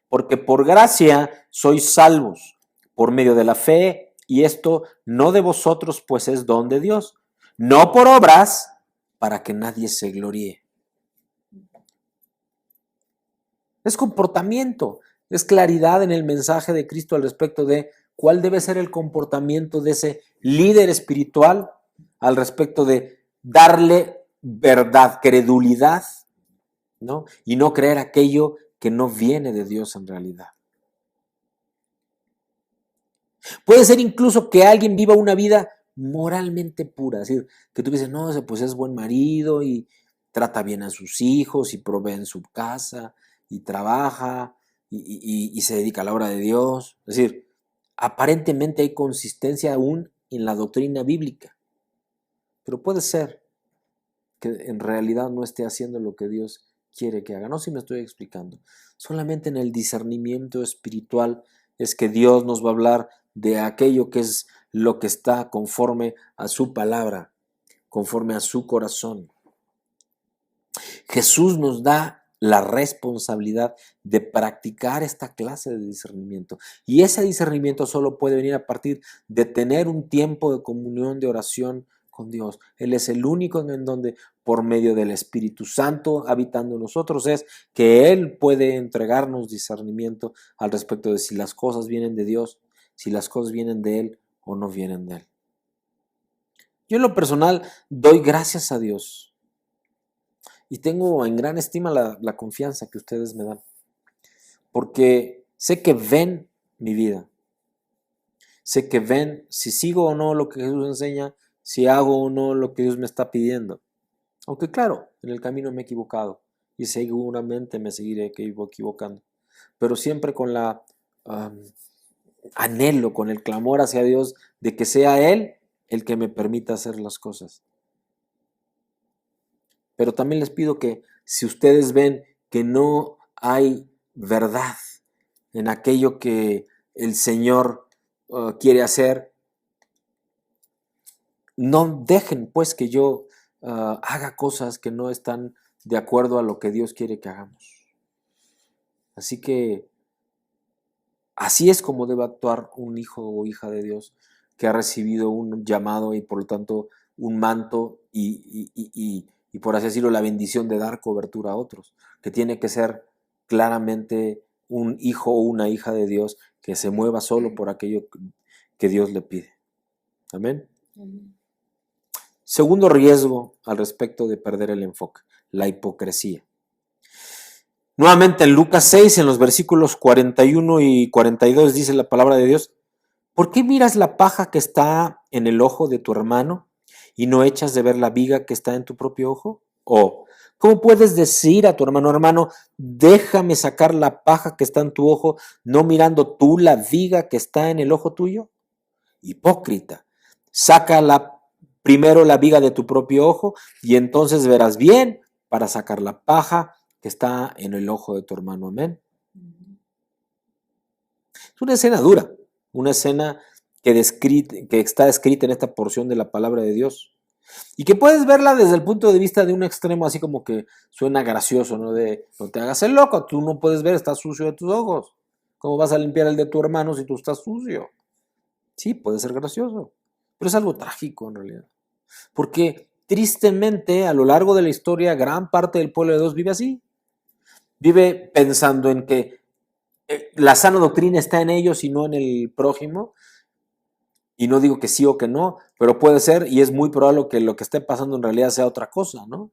porque por gracia sois salvos, por medio de la fe, y esto no de vosotros, pues es don de Dios, no por obras, para que nadie se gloríe. Es comportamiento, es claridad en el mensaje de Cristo al respecto de cuál debe ser el comportamiento de ese líder espiritual al respecto de darle verdad, credulidad, ¿no? Y no creer aquello que no viene de Dios en realidad. Puede ser incluso que alguien viva una vida moralmente pura, es decir, que tú dices, no, pues es buen marido y trata bien a sus hijos y provee en su casa y trabaja y se dedica a la obra de Dios. Es decir, aparentemente hay consistencia aún en la doctrina bíblica, pero puede ser que en realidad no esté haciendo lo que Dios quiere que haga. No sé si me estoy explicando. Solamente en el discernimiento espiritual es que Dios nos va a hablar de aquello que es lo que está conforme a su palabra, conforme a su corazón. Jesús nos da la responsabilidad de practicar esta clase de discernimiento. Y ese discernimiento solo puede venir a partir de tener un tiempo de comunión, de oración con Dios. Él es el único en donde, por medio del Espíritu Santo habitando en nosotros, es que Él puede entregarnos discernimiento al respecto de si las cosas vienen de Dios, si las cosas vienen de Él o no vienen de Él. Yo en lo personal doy gracias a Dios y tengo en gran estima la confianza que ustedes me dan, porque sé que ven mi vida, sé que ven si sigo o no lo que Jesús enseña, si hago o no lo que Dios me está pidiendo. Aunque claro, en el camino me he equivocado y seguramente me seguiré equivocando, pero siempre con la anhelo, con el clamor hacia Dios de que sea Él el que me permita hacer las cosas. Pero también les pido que si ustedes ven que no hay verdad en aquello que el Señor quiere hacer, no dejen pues que yo haga cosas que no están de acuerdo a lo que Dios quiere que hagamos. Así que así es como debe actuar un hijo o hija de Dios que ha recibido un llamado y por lo tanto un manto y por así decirlo la bendición de dar cobertura a otros, que tiene que ser claramente un hijo o una hija de Dios que se mueva solo por aquello que Dios le pide. Amén. Segundo riesgo al respecto de perder el enfoque, la hipocresía. Nuevamente en Lucas 6, en los versículos 41 y 42 dice la palabra de Dios: ¿por qué miras la paja que está en el ojo de tu hermano y no echas de ver la viga que está en tu propio ojo? ¿O cómo puedes decir a tu hermano, hermano, déjame sacar la paja que está en tu ojo, no mirando tú la viga que está en el ojo tuyo? Hipócrita, saca primero la viga de tu propio ojo y entonces verás bien para sacar la paja que está en el ojo de tu hermano. Amén. Es una escena dura, una escena que está escrita en esta porción de la palabra de Dios. Y que puedes verla desde el punto de vista de un extremo, así como que suena gracioso, ¿no? De no te hagas el loco, tú no puedes ver, estás sucio de tus ojos. ¿Cómo vas a limpiar el de tu hermano si tú estás sucio? Sí, puede ser gracioso, pero es algo trágico en realidad. Porque tristemente, a lo largo de la historia, gran parte del pueblo de Dios vive así. Vive pensando en que la sana doctrina está en ellos y no en el prójimo. Y no digo que sí o que no, pero puede ser y es muy probable que lo que esté pasando en realidad sea otra cosa, ¿no?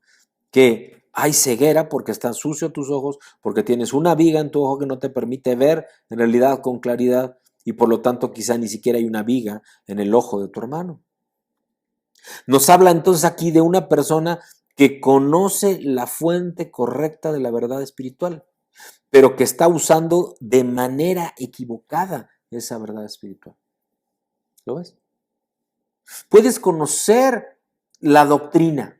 Que hay ceguera porque están sucios tus ojos, porque tienes una viga en tu ojo que no te permite ver en realidad con claridad y por lo tanto quizá ni siquiera hay una viga en el ojo de tu hermano. Nos habla entonces aquí de una persona que conoce la fuente correcta de la verdad espiritual, pero que está usando de manera equivocada esa verdad espiritual. ¿Lo ves? Puedes conocer la doctrina,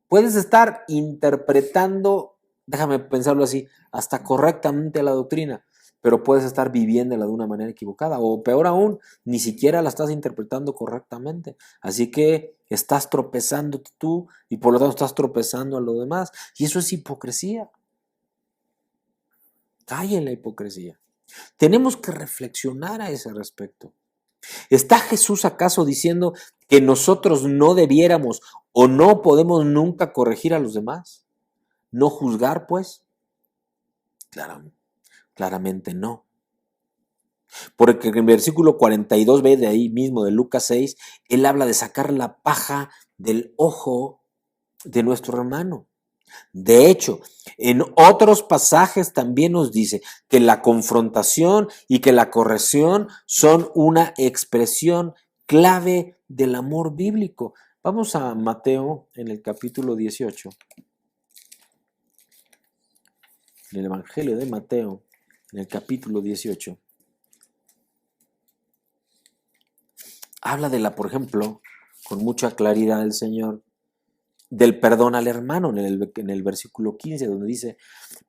puedes estar interpretando, déjame pensarlo así, hasta correctamente la doctrina, pero puedes estar viviéndola de una manera equivocada, o peor aún, ni siquiera la estás interpretando correctamente. Así que estás tropezando tú y por lo tanto estás tropezando a los demás. Y eso es hipocresía. Cae en la hipocresía. Tenemos que reflexionar a ese respecto. ¿Está Jesús acaso diciendo que nosotros no debiéramos o no podemos nunca corregir a los demás? ¿No juzgar, pues? Claramente no. Porque en el versículo 42b de ahí mismo, de Lucas 6, él habla de sacar la paja del ojo de nuestro hermano. De hecho, en otros pasajes también nos dice que la confrontación y que la corrección son una expresión clave del amor bíblico. Vamos a Mateo en el capítulo 18. En el Evangelio de Mateo, en el capítulo 18. Habla por ejemplo, con mucha claridad el Señor, del perdón al hermano en el versículo 15, donde dice: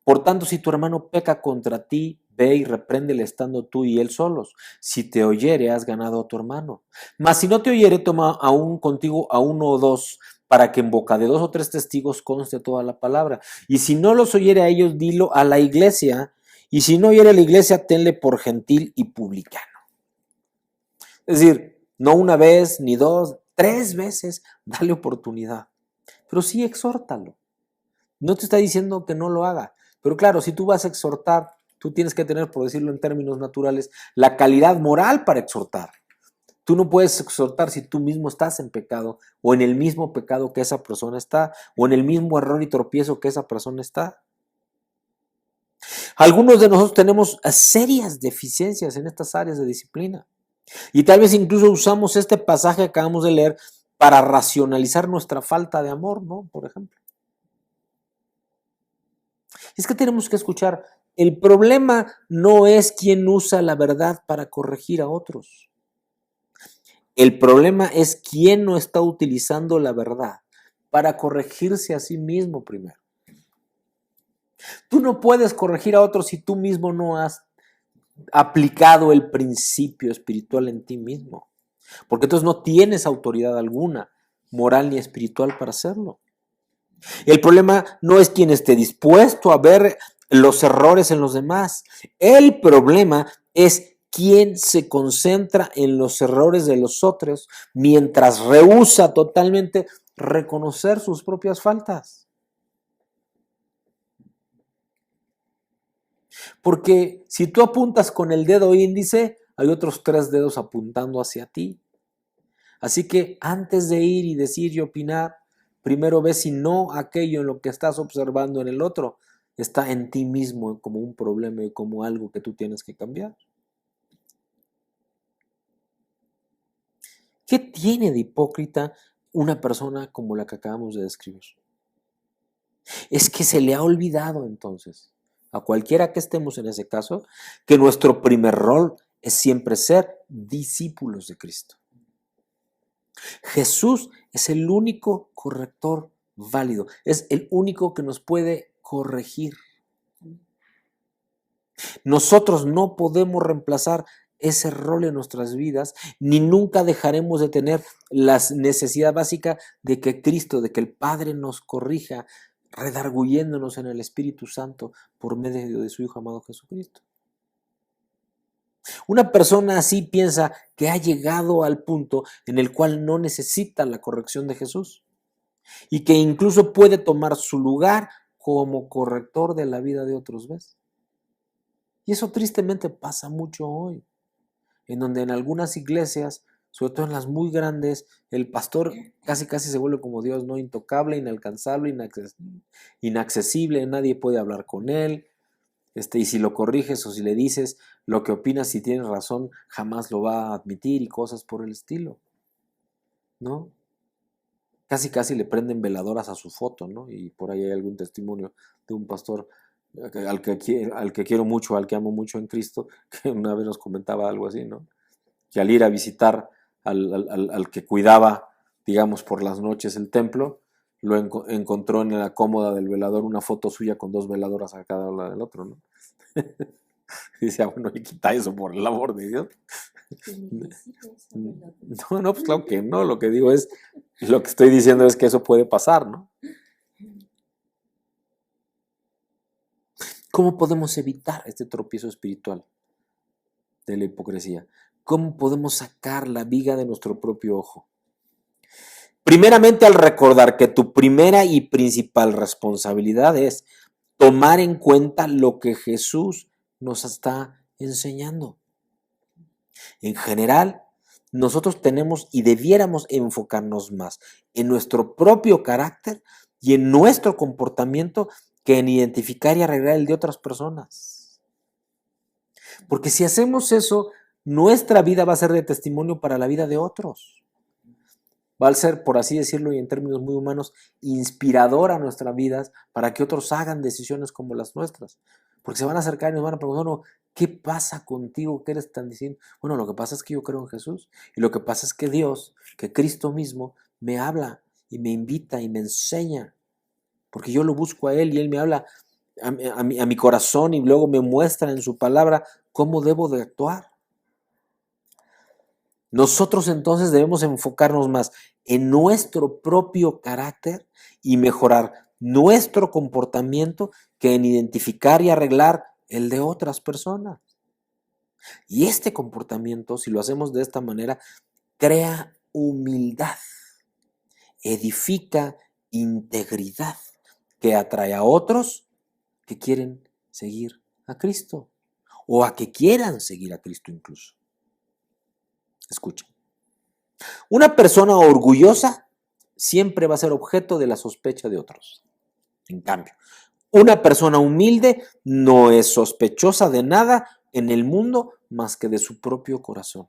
por tanto, si tu hermano peca contra ti, ve y repréndele estando tú y él solos. Si te oyere, has ganado a tu hermano. Mas si no te oyere, toma aún contigo a uno o dos, para que en boca de 2 o 3 testigos conste toda la palabra. Y si no los oyere a ellos, dilo a la iglesia. Y si no oyere a la iglesia, tenle por gentil y publicano. Es decir, no una vez, ni dos, 3 veces, dale oportunidad. Pero sí exhórtalo. No te está diciendo que no lo haga. Pero claro, si tú vas a exhortar, tú tienes que tener, por decirlo en términos naturales, la calidad moral para exhortar. Tú no puedes exhortar si tú mismo estás en pecado o en el mismo pecado que esa persona está o en el mismo error y tropiezo que esa persona está. Algunos de nosotros tenemos serias deficiencias en estas áreas de disciplina y tal vez incluso usamos este pasaje que acabamos de leer para racionalizar nuestra falta de amor, ¿no? Por ejemplo. Es que tenemos que escuchar, el problema no es quién usa la verdad para corregir a otros. El problema es quién no está utilizando la verdad para corregirse a sí mismo primero. Tú no puedes corregir a otros si tú mismo no has aplicado el principio espiritual en ti mismo. Porque entonces no tienes autoridad alguna, moral ni espiritual, para hacerlo. El problema no es quien esté dispuesto a ver los errores en los demás. El problema es quien se concentra en los errores de los otros mientras rehúsa totalmente reconocer sus propias faltas. Porque si tú apuntas con el dedo índice, hay otros 3 dedos apuntando hacia ti. Así que antes de ir y decir y opinar, primero ve si no aquello en lo que estás observando en el otro está en ti mismo como un problema y como algo que tú tienes que cambiar. ¿Qué tiene de hipócrita una persona como la que acabamos de describir? Es que se le ha olvidado entonces, a cualquiera que estemos en ese caso, que nuestro primer rol es siempre ser discípulos de Cristo. Jesús es el único corrector válido, es el único que nos puede corregir. Nosotros no podemos reemplazar ese rol en nuestras vidas, ni nunca dejaremos de tener la necesidad básica de que Cristo, de que el Padre nos corrija, redarguyéndonos en el Espíritu Santo por medio de su Hijo amado Jesucristo. Una persona así piensa que ha llegado al punto en el cual no necesita la corrección de Jesús y que incluso puede tomar su lugar como corrector de la vida de otros, ¿ves? Y eso tristemente pasa mucho hoy, en donde en algunas iglesias, sobre todo en las muy grandes, el pastor casi se vuelve como Dios, ¿no? Intocable, inalcanzable, inaccesible, nadie puede hablar con él. Y si lo corriges o si le dices lo que opinas, si tienes razón, jamás lo va a admitir y cosas por el estilo, ¿no? Casi le prenden veladoras a su foto, ¿no? Y por ahí hay algún testimonio de un pastor al que quiero mucho, al que amo mucho en Cristo, que una vez nos comentaba algo así, ¿no? Que al ir a visitar al que cuidaba, digamos, por las noches el templo, lo encontró en la cómoda del velador una foto suya con 2 veladoras a cada lado del otro, ¿no? Y decía, bueno, y quita eso por el amor de Dios. No, pues claro que no, lo que estoy diciendo es que eso puede pasar, ¿no? ¿Cómo podemos evitar este tropiezo espiritual de la hipocresía? ¿Cómo podemos sacar la viga de nuestro propio ojo? Primeramente, al recordar que tu primera y principal responsabilidad es tomar en cuenta lo que Jesús nos está enseñando. En general, nosotros tenemos y debiéramos enfocarnos más en nuestro propio carácter y en nuestro comportamiento que en identificar y arreglar el de otras personas. Porque si hacemos eso, nuestra vida va a ser de testimonio para la vida de otros. Va a ser, por así decirlo y en términos muy humanos, inspiradora a nuestras vidas para que otros hagan decisiones como las nuestras. Porque se van a acercar y nos van a preguntar, no, ¿qué pasa contigo? ¿Qué eres tan diciendo? Bueno, lo que pasa es que yo creo en Jesús y lo que pasa es que Dios, que Cristo mismo, me habla y me invita y me enseña. Porque yo lo busco a Él y Él me habla a mi corazón y luego me muestra en su palabra cómo debo de actuar. Nosotros entonces debemos enfocarnos más en nuestro propio carácter y mejorar nuestro comportamiento que en identificar y arreglar el de otras personas. Y este comportamiento, si lo hacemos de esta manera, crea humildad, edifica integridad, que atrae a otros que quieren seguir a Cristo o a que quieran seguir a Cristo incluso. Escucha. Una persona orgullosa siempre va a ser objeto de la sospecha de otros. En cambio, una persona humilde no es sospechosa de nada en el mundo más que de su propio corazón.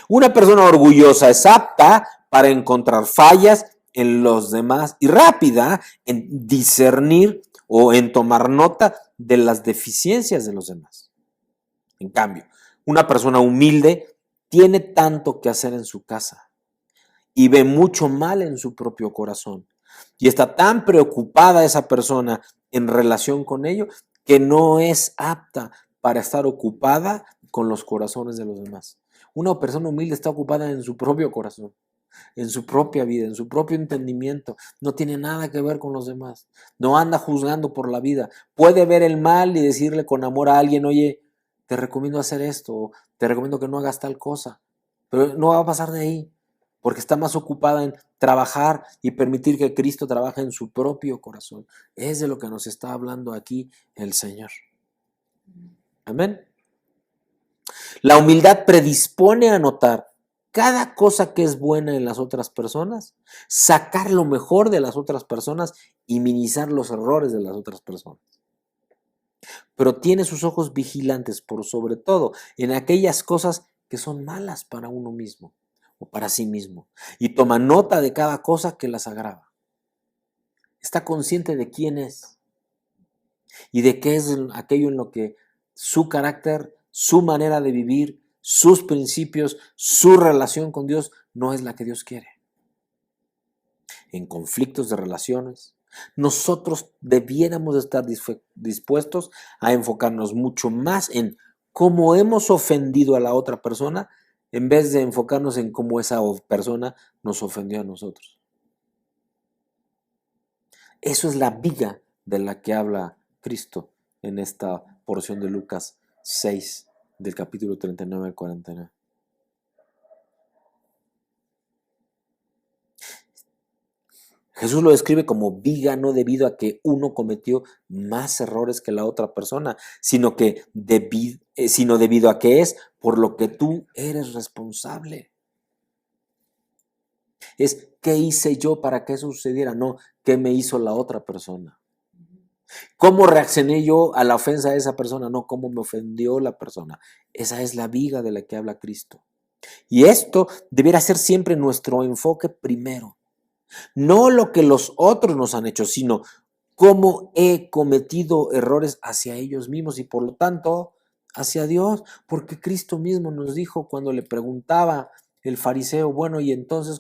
Una persona orgullosa es apta para encontrar fallas en los demás y rápida en discernir o en tomar nota de las deficiencias de los demás. En cambio, una persona humilde tiene tanto que hacer en su casa y ve mucho mal en su propio corazón. Y está tan preocupada esa persona en relación con ello que no es apta para estar ocupada con los corazones de los demás. Una persona humilde está ocupada en su propio corazón, en su propia vida, en su propio entendimiento. No tiene nada que ver con los demás. No anda juzgando por la vida. Puede ver el mal y decirle con amor a alguien, oye, te recomiendo hacer esto, te recomiendo que no hagas tal cosa. Pero no va a pasar de ahí, porque está más ocupada en trabajar y permitir que Cristo trabaje en su propio corazón. Es de lo que nos está hablando aquí el Señor. Amén. La humildad predispone a notar cada cosa que es buena en las otras personas, sacar lo mejor de las otras personas y minimizar los errores de las otras personas. Pero tiene sus ojos vigilantes por sobre todo en aquellas cosas que son malas para uno mismo o para sí mismo, y toma nota de cada cosa que las agrava. Está consciente de quién es y de qué es aquello en lo que su carácter, su manera de vivir, sus principios, su relación con Dios no es la que Dios quiere. En conflictos de relaciones, nosotros debiéramos estar dispuestos a enfocarnos mucho más en cómo hemos ofendido a la otra persona en vez de enfocarnos en cómo esa persona nos ofendió a nosotros. Eso es la viga de la que habla Cristo en esta porción de Lucas 6, del capítulo 39 al 49. Jesús lo describe como viga no debido a que uno cometió más errores que la otra persona, sino debido a que es por lo que tú eres responsable. Es ¿qué hice yo para que eso sucediera? No, ¿qué me hizo la otra persona? ¿Cómo reaccioné yo a la ofensa de esa persona? No, ¿cómo me ofendió la persona? Esa es la viga de la que habla Cristo. Y esto debería ser siempre nuestro enfoque primero. No lo que los otros nos han hecho, sino cómo he cometido errores hacia ellos mismos y por lo tanto hacia Dios. Porque Cristo mismo nos dijo cuando le preguntaba el fariseo, bueno, y entonces,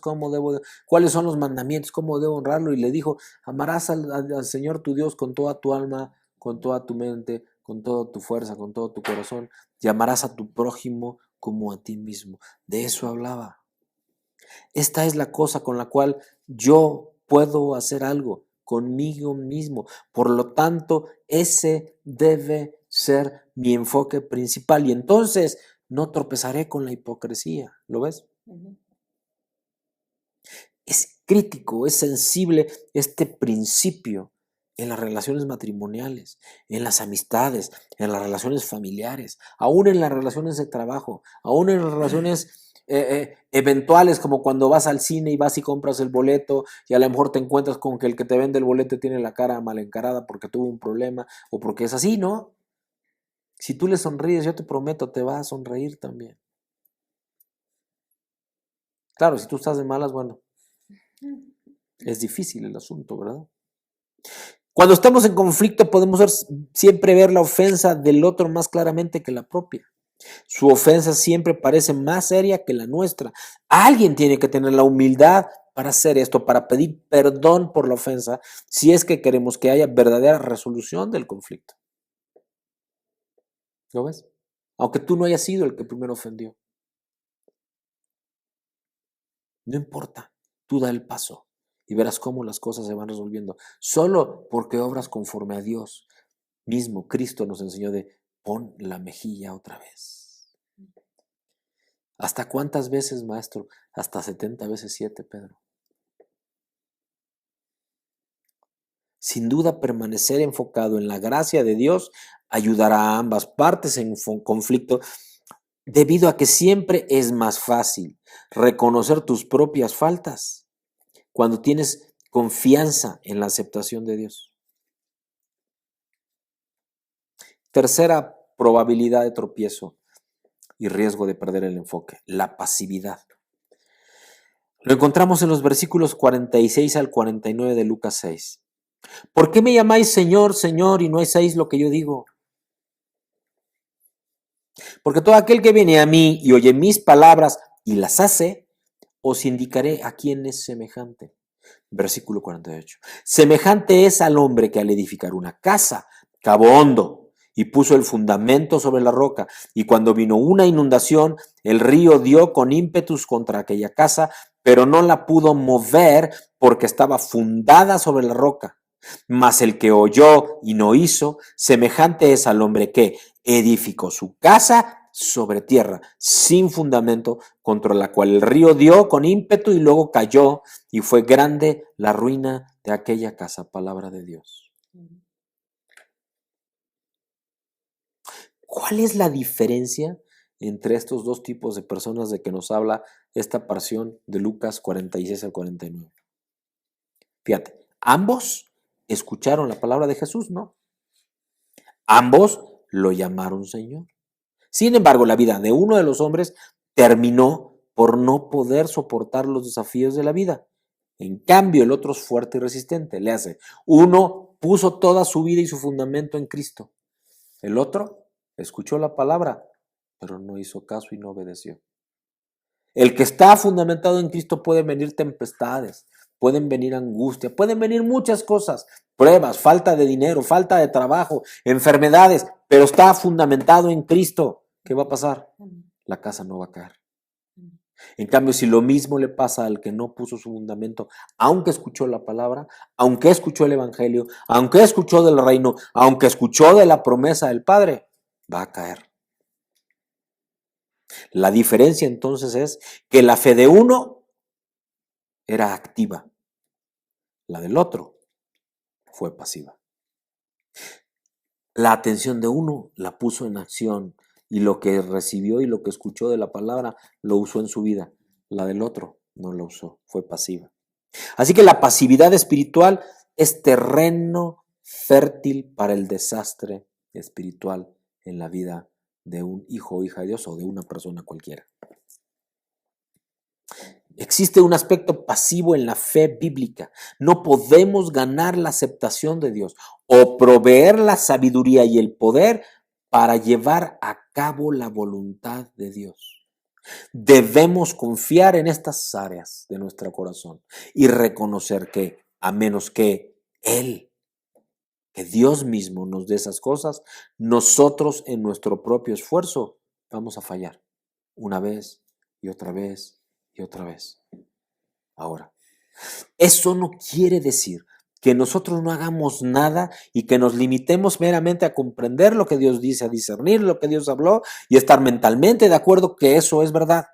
¿cuáles son los mandamientos? ¿Cómo debo honrarlo? Y le dijo, amarás al Señor tu Dios con toda tu alma, con toda tu mente, con toda tu fuerza, con todo tu corazón, y amarás a tu prójimo como a ti mismo. De eso hablaba. Esta es la cosa con la cual yo puedo hacer algo conmigo mismo. Por lo tanto, ese debe ser mi enfoque principal. Y entonces no tropezaré con la hipocresía. ¿Lo ves? Es crítico, es sensible este principio en las relaciones matrimoniales, en las amistades, en las relaciones familiares, aún en las relaciones de trabajo, aún en las relaciones eventuales, como cuando vas al cine y vas y compras el boleto y a lo mejor te encuentras con que el que te vende el boleto tiene la cara mal encarada porque tuvo un problema o porque es así, ¿no? Si tú le sonríes, yo te prometo, te va a sonreír también. Claro, si tú estás de malas, bueno, es difícil el asunto, ¿verdad? Cuando estamos en conflicto podemos siempre ver la ofensa del otro más claramente que la propia. Su ofensa siempre parece más seria que la nuestra. Alguien tiene que tener la humildad para hacer esto, para pedir perdón por la ofensa, si es que queremos que haya verdadera resolución del conflicto. ¿Lo ves? Aunque tú no hayas sido el que primero ofendió. No importa, tú da el paso y verás cómo las cosas se van resolviendo. Solo porque obras conforme a Dios mismo. Cristo nos enseñó de pon la mejilla otra vez. ¿Hasta cuántas veces, maestro? Hasta 70 veces 7, Pedro. Sin duda, permanecer enfocado en la gracia de Dios ayudará a ambas partes en conflicto, debido a que siempre es más fácil reconocer tus propias faltas cuando tienes confianza en la aceptación de Dios. Tercera probabilidad de tropiezo y riesgo de perder el enfoque, la pasividad. Lo encontramos en los versículos 46 al 49 de Lucas 6. ¿Por qué me llamáis Señor, Señor, y no hacéis lo que yo digo? Porque todo aquel que viene a mí y oye mis palabras y las hace, os indicaré a quién es semejante. Versículo 48. Semejante es al hombre que al edificar una casa, cavó hondo y puso el fundamento sobre la roca. Y cuando vino una inundación, el río dio con ímpetus contra aquella casa, pero no la pudo mover porque estaba fundada sobre la roca. Mas el que oyó y no hizo, semejante es al hombre que edificó su casa sobre tierra, sin fundamento, contra la cual el río dio con ímpetu y luego cayó, y fue grande la ruina de aquella casa. Palabra de Dios. ¿Cuál es la diferencia entre estos dos tipos de personas de que nos habla esta porción de Lucas 46 al 49. Fíjate, ambos escucharon la palabra de Jesús, ¿no? Ambos lo llamaron Señor. Sin embargo, la vida de uno de los hombres terminó por no poder soportar los desafíos de la vida. En cambio, el otro es fuerte y resistente. Le hace, uno puso toda su vida y su fundamento en Cristo. El otro escuchó la palabra, pero no hizo caso y no obedeció. El que está fundamentado en Cristo pueden venir tempestades, pueden venir angustia, pueden venir muchas cosas, pruebas, falta de dinero, falta de trabajo, enfermedades, pero está fundamentado en Cristo. ¿Qué va a pasar? La casa no va a caer. En cambio, si lo mismo le pasa al que no puso su fundamento, aunque escuchó la palabra, aunque escuchó el evangelio, aunque escuchó del reino, aunque escuchó de la promesa del Padre, va a caer. La diferencia entonces es que la fe de uno era activa, la del otro fue pasiva. La atención de uno la puso en acción y lo que recibió y lo que escuchó de la palabra lo usó en su vida. La del otro no lo usó, fue pasiva. Así que la pasividad espiritual es terreno fértil para el desastre espiritual en la vida de un hijo o hija de Dios o de una persona cualquiera. Existe un aspecto pasivo en la fe bíblica. No podemos ganar la aceptación de Dios o proveer la sabiduría y el poder para llevar a cabo la voluntad de Dios. Debemos confiar en estas áreas de nuestro corazón y reconocer que, a menos que Él, que Dios mismo nos dé esas cosas, nosotros en nuestro propio esfuerzo vamos a fallar una vez y otra vez y otra vez. Ahora, eso no quiere decir que nosotros no hagamos nada y que nos limitemos meramente a comprender lo que Dios dice, a discernir lo que Dios habló y estar mentalmente de acuerdo que eso es verdad,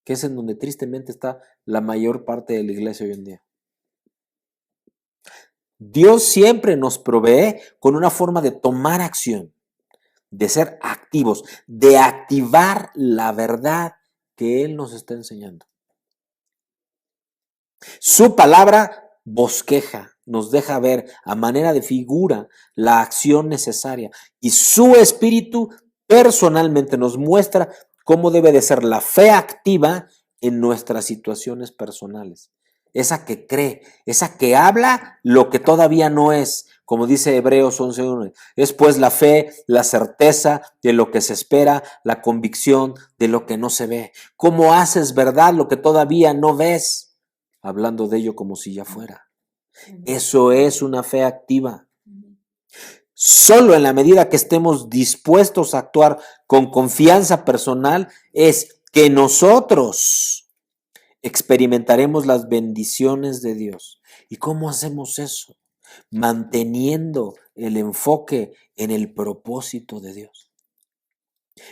que es en donde tristemente está la mayor parte de la iglesia hoy en día. Dios siempre nos provee con una forma de tomar acción, de ser activos, de activar la verdad que Él nos está enseñando. Su palabra bosqueja, nos deja ver a manera de figura la acción necesaria y su espíritu personalmente nos muestra cómo debe de ser la fe activa en nuestras situaciones personales. Esa que cree, esa que habla lo que todavía no es, como dice Hebreos 11:1. Es pues la fe, la certeza de lo que se espera, la convicción de lo que no se ve. ¿Cómo haces verdad lo que todavía no ves? Hablando de ello como si ya fuera. Eso es una fe activa. Solo en la medida que estemos dispuestos a actuar con confianza personal es que nosotros experimentaremos las bendiciones de Dios. ¿Y cómo hacemos eso? Manteniendo el enfoque en el propósito de Dios.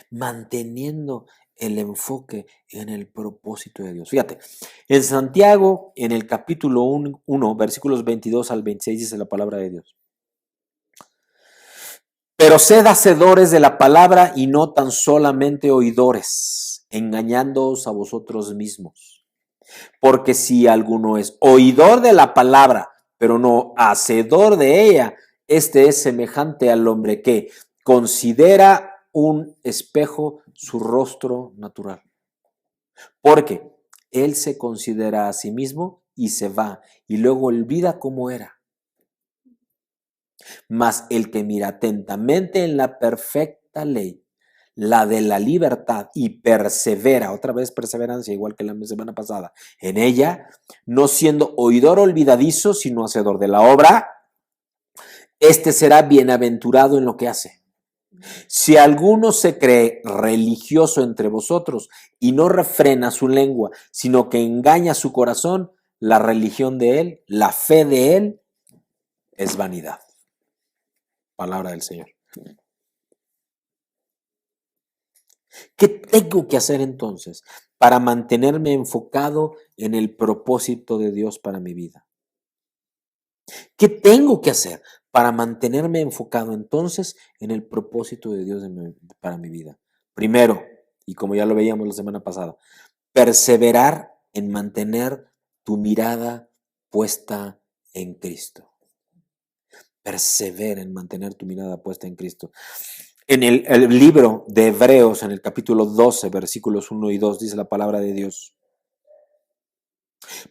Manteniendo el enfoque en el propósito de Dios. Fíjate, en Santiago, en el capítulo 1, versículos 22 al 26, dice la palabra de Dios. Pero sed hacedores de la palabra y no tan solamente oidores, engañándoos a vosotros mismos. Porque si alguno es oidor de la palabra, pero no hacedor de ella, este es semejante al hombre que considera un espejo su rostro natural. Porque él se considera a sí mismo y se va, y luego olvida cómo era. Mas el que mira atentamente en la perfecta ley, la de la libertad, y persevera, otra vez perseverancia, igual que la semana pasada, en ella, no siendo oidor olvidadizo, sino hacedor de la obra, este será bienaventurado en lo que hace. Si alguno se cree religioso entre vosotros y no refrena su lengua, sino que engaña su corazón, la religión de él, la fe de él, es vanidad. Palabra del Señor. ¿Qué tengo que hacer entonces para mantenerme enfocado en el propósito de Dios para mi vida? ¿Qué tengo que hacer para mantenerme enfocado entonces en el propósito de Dios para mi vida? Primero, y como ya lo veíamos la semana pasada, perseverar en mantener tu mirada puesta en Cristo. Persevera en mantener tu mirada puesta en Cristo. En el libro de Hebreos, en el capítulo 12, versículos 1 y 2, dice la palabra de Dios.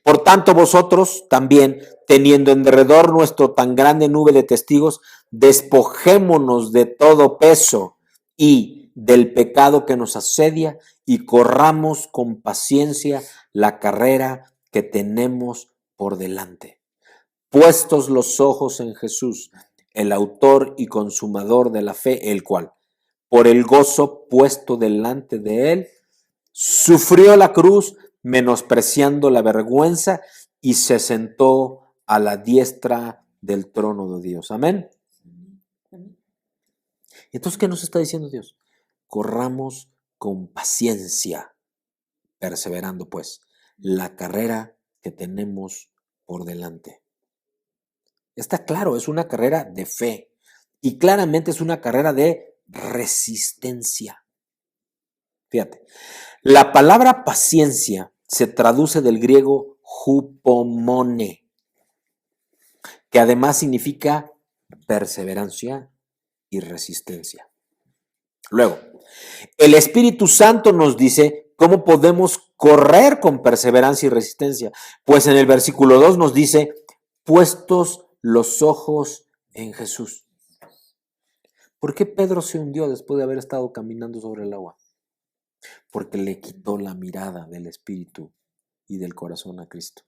Por tanto, vosotros también, teniendo en derredor nuestro tan grande nube de testigos, despojémonos de todo peso y del pecado que nos asedia y corramos con paciencia la carrera que tenemos por delante. Puestos los ojos en Jesús, el autor y consumador de la fe, el cual, por el gozo puesto delante de él, sufrió la cruz, menospreciando la vergüenza, y se sentó a la diestra del trono de Dios. Amén. Entonces, ¿qué nos está diciendo Dios? Corramos con paciencia, perseverando pues la carrera que tenemos por delante. Está claro, es una carrera de fe y claramente es una carrera de resistencia. Fíjate, la palabra paciencia se traduce del griego hupomone, que además significa perseverancia y resistencia. Luego, el Espíritu Santo nos dice cómo podemos correr con perseverancia y resistencia. Pues en el versículo 2 nos dice, puestos los ojos en Jesús. ¿Por qué Pedro se hundió después de haber estado caminando sobre el agua? Porque le quitó la mirada del espíritu y del corazón a Cristo.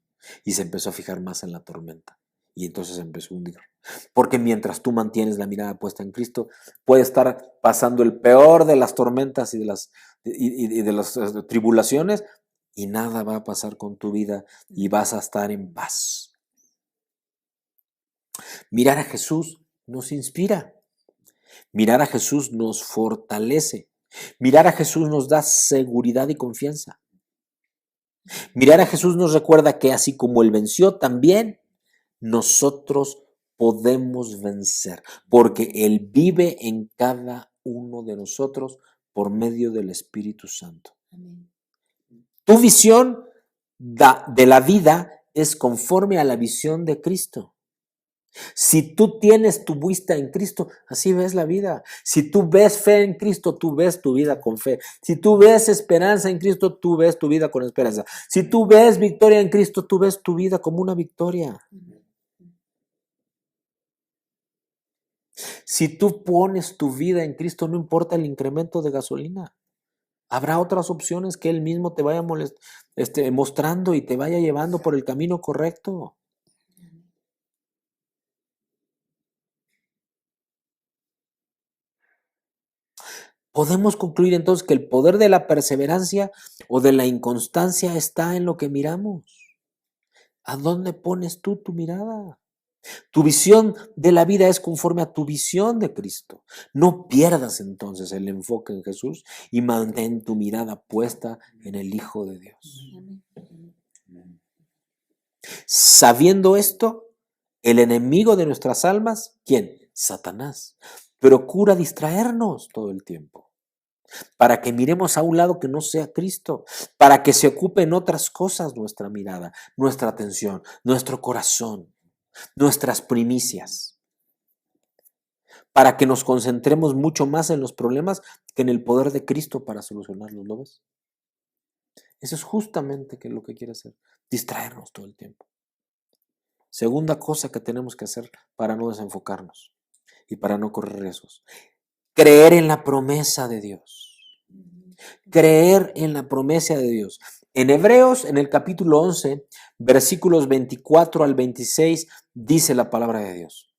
Y se empezó a fijar más en la tormenta. Y entonces empezó a hundir. Porque mientras tú mantienes la mirada puesta en Cristo, puede estar pasando el peor de las tormentas y de las tribulaciones, y nada va a pasar con tu vida y vas a estar en paz. Mirar a Jesús nos inspira. Mirar a Jesús nos fortalece. Mirar a Jesús nos da seguridad y confianza. Mirar a Jesús nos recuerda que así como Él venció, también nosotros podemos vencer, porque Él vive en cada uno de nosotros por medio del Espíritu Santo. Amén. Tu visión de la vida es conforme a la visión de Cristo. Si tú tienes tu vista en Cristo, así ves la vida. Si tú ves fe en Cristo, tú ves tu vida con fe. Si tú ves esperanza en Cristo, tú ves tu vida con esperanza. Si tú ves victoria en Cristo, tú ves tu vida como una victoria. Si tú pones tu vida en Cristo, no importa el incremento de gasolina. Habrá otras opciones que Él mismo te vaya mostrando y te vaya llevando por el camino correcto. Podemos concluir entonces que el poder de la perseverancia o de la inconstancia está en lo que miramos. ¿A dónde pones tú tu mirada? Tu visión de la vida es conforme a tu visión de Cristo. No pierdas entonces el enfoque en Jesús y mantén tu mirada puesta en el Hijo de Dios. Sabiendo esto, el enemigo de nuestras almas, ¿quién? Satanás. Procura distraernos todo el tiempo, para que miremos a un lado que no sea Cristo, para que se ocupe en otras cosas nuestra mirada, nuestra atención, nuestro corazón, nuestras primicias, para que nos concentremos mucho más en los problemas que en el poder de Cristo para solucionarlos, ¿lo ves? Eso es justamente lo que quiere hacer, distraernos todo el tiempo. Segunda cosa que tenemos que hacer para no desenfocarnos y para no correr riesgos. Creer en la promesa de Dios. Creer en la promesa de Dios. En Hebreos, en el capítulo 11, versículos 24 al 26, dice la palabra de Dios.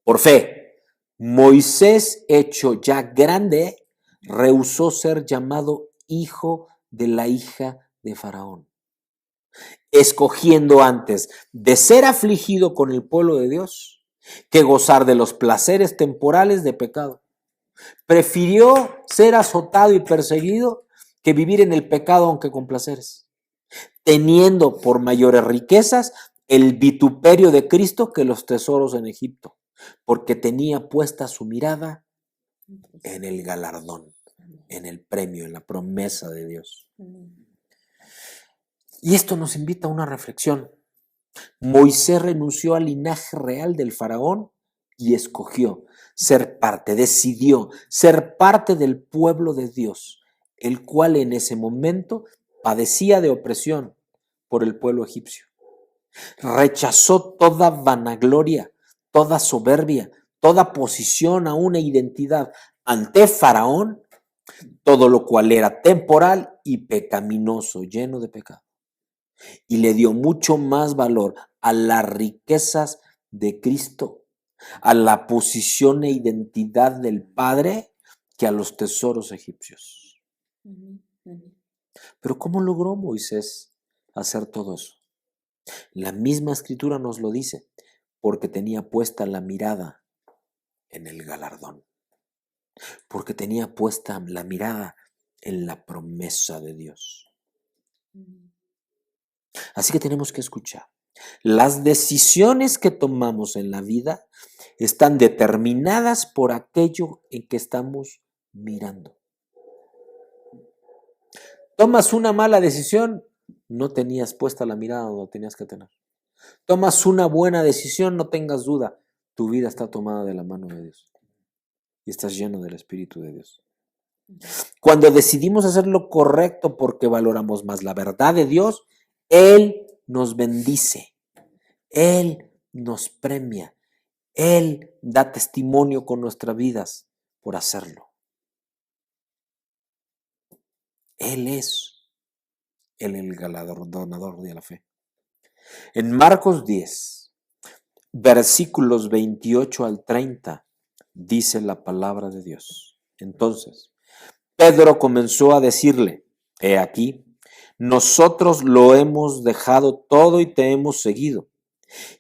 Por fe, Moisés, hecho ya grande, rehusó ser llamado hijo de la hija de Faraón, escogiendo antes de ser afligido con el pueblo de Dios que gozar de los placeres temporales de pecado. Prefirió ser azotado y perseguido que vivir en el pecado aunque con placeres, teniendo por mayores riquezas el vituperio de Cristo que los tesoros en Egipto, porque tenía puesta su mirada en el galardón, en el premio, en la promesa de Dios. Y esto nos invita a una reflexión. Moisés renunció al linaje real del faraón y escogió ser parte, decidió ser parte del pueblo de Dios, el cual en ese momento padecía de opresión por el pueblo egipcio. Rechazó toda vanagloria, toda soberbia, toda posición a una identidad ante Faraón, todo lo cual era temporal y pecaminoso, lleno de pecado. Y le dio mucho más valor a las riquezas de Cristo, a la posición e identidad del Padre, que a los tesoros egipcios. Pero ¿cómo logró Moisés hacer todo eso? La misma escritura nos lo dice, porque tenía puesta la mirada en el galardón, porque tenía puesta la mirada en la promesa de Dios. Así que tenemos que escuchar. Las decisiones que tomamos en la vida están determinadas por aquello en que estamos mirando. Tomas una mala decisión, no tenías puesta la mirada donde tenías que tener. Tomas una buena decisión, no tengas duda, tu vida está tomada de la mano de Dios y estás lleno del Espíritu de Dios. Cuando decidimos hacer lo correcto porque valoramos más la verdad de Dios, Él nos bendice, Él nos premia, Él da testimonio con nuestras vidas por hacerlo. Él es el galardonador de la fe. En Marcos 10, versículos 28 al 30, dice la palabra de Dios. Entonces, Pedro comenzó a decirle, he aquí, nosotros lo hemos dejado todo y te hemos seguido.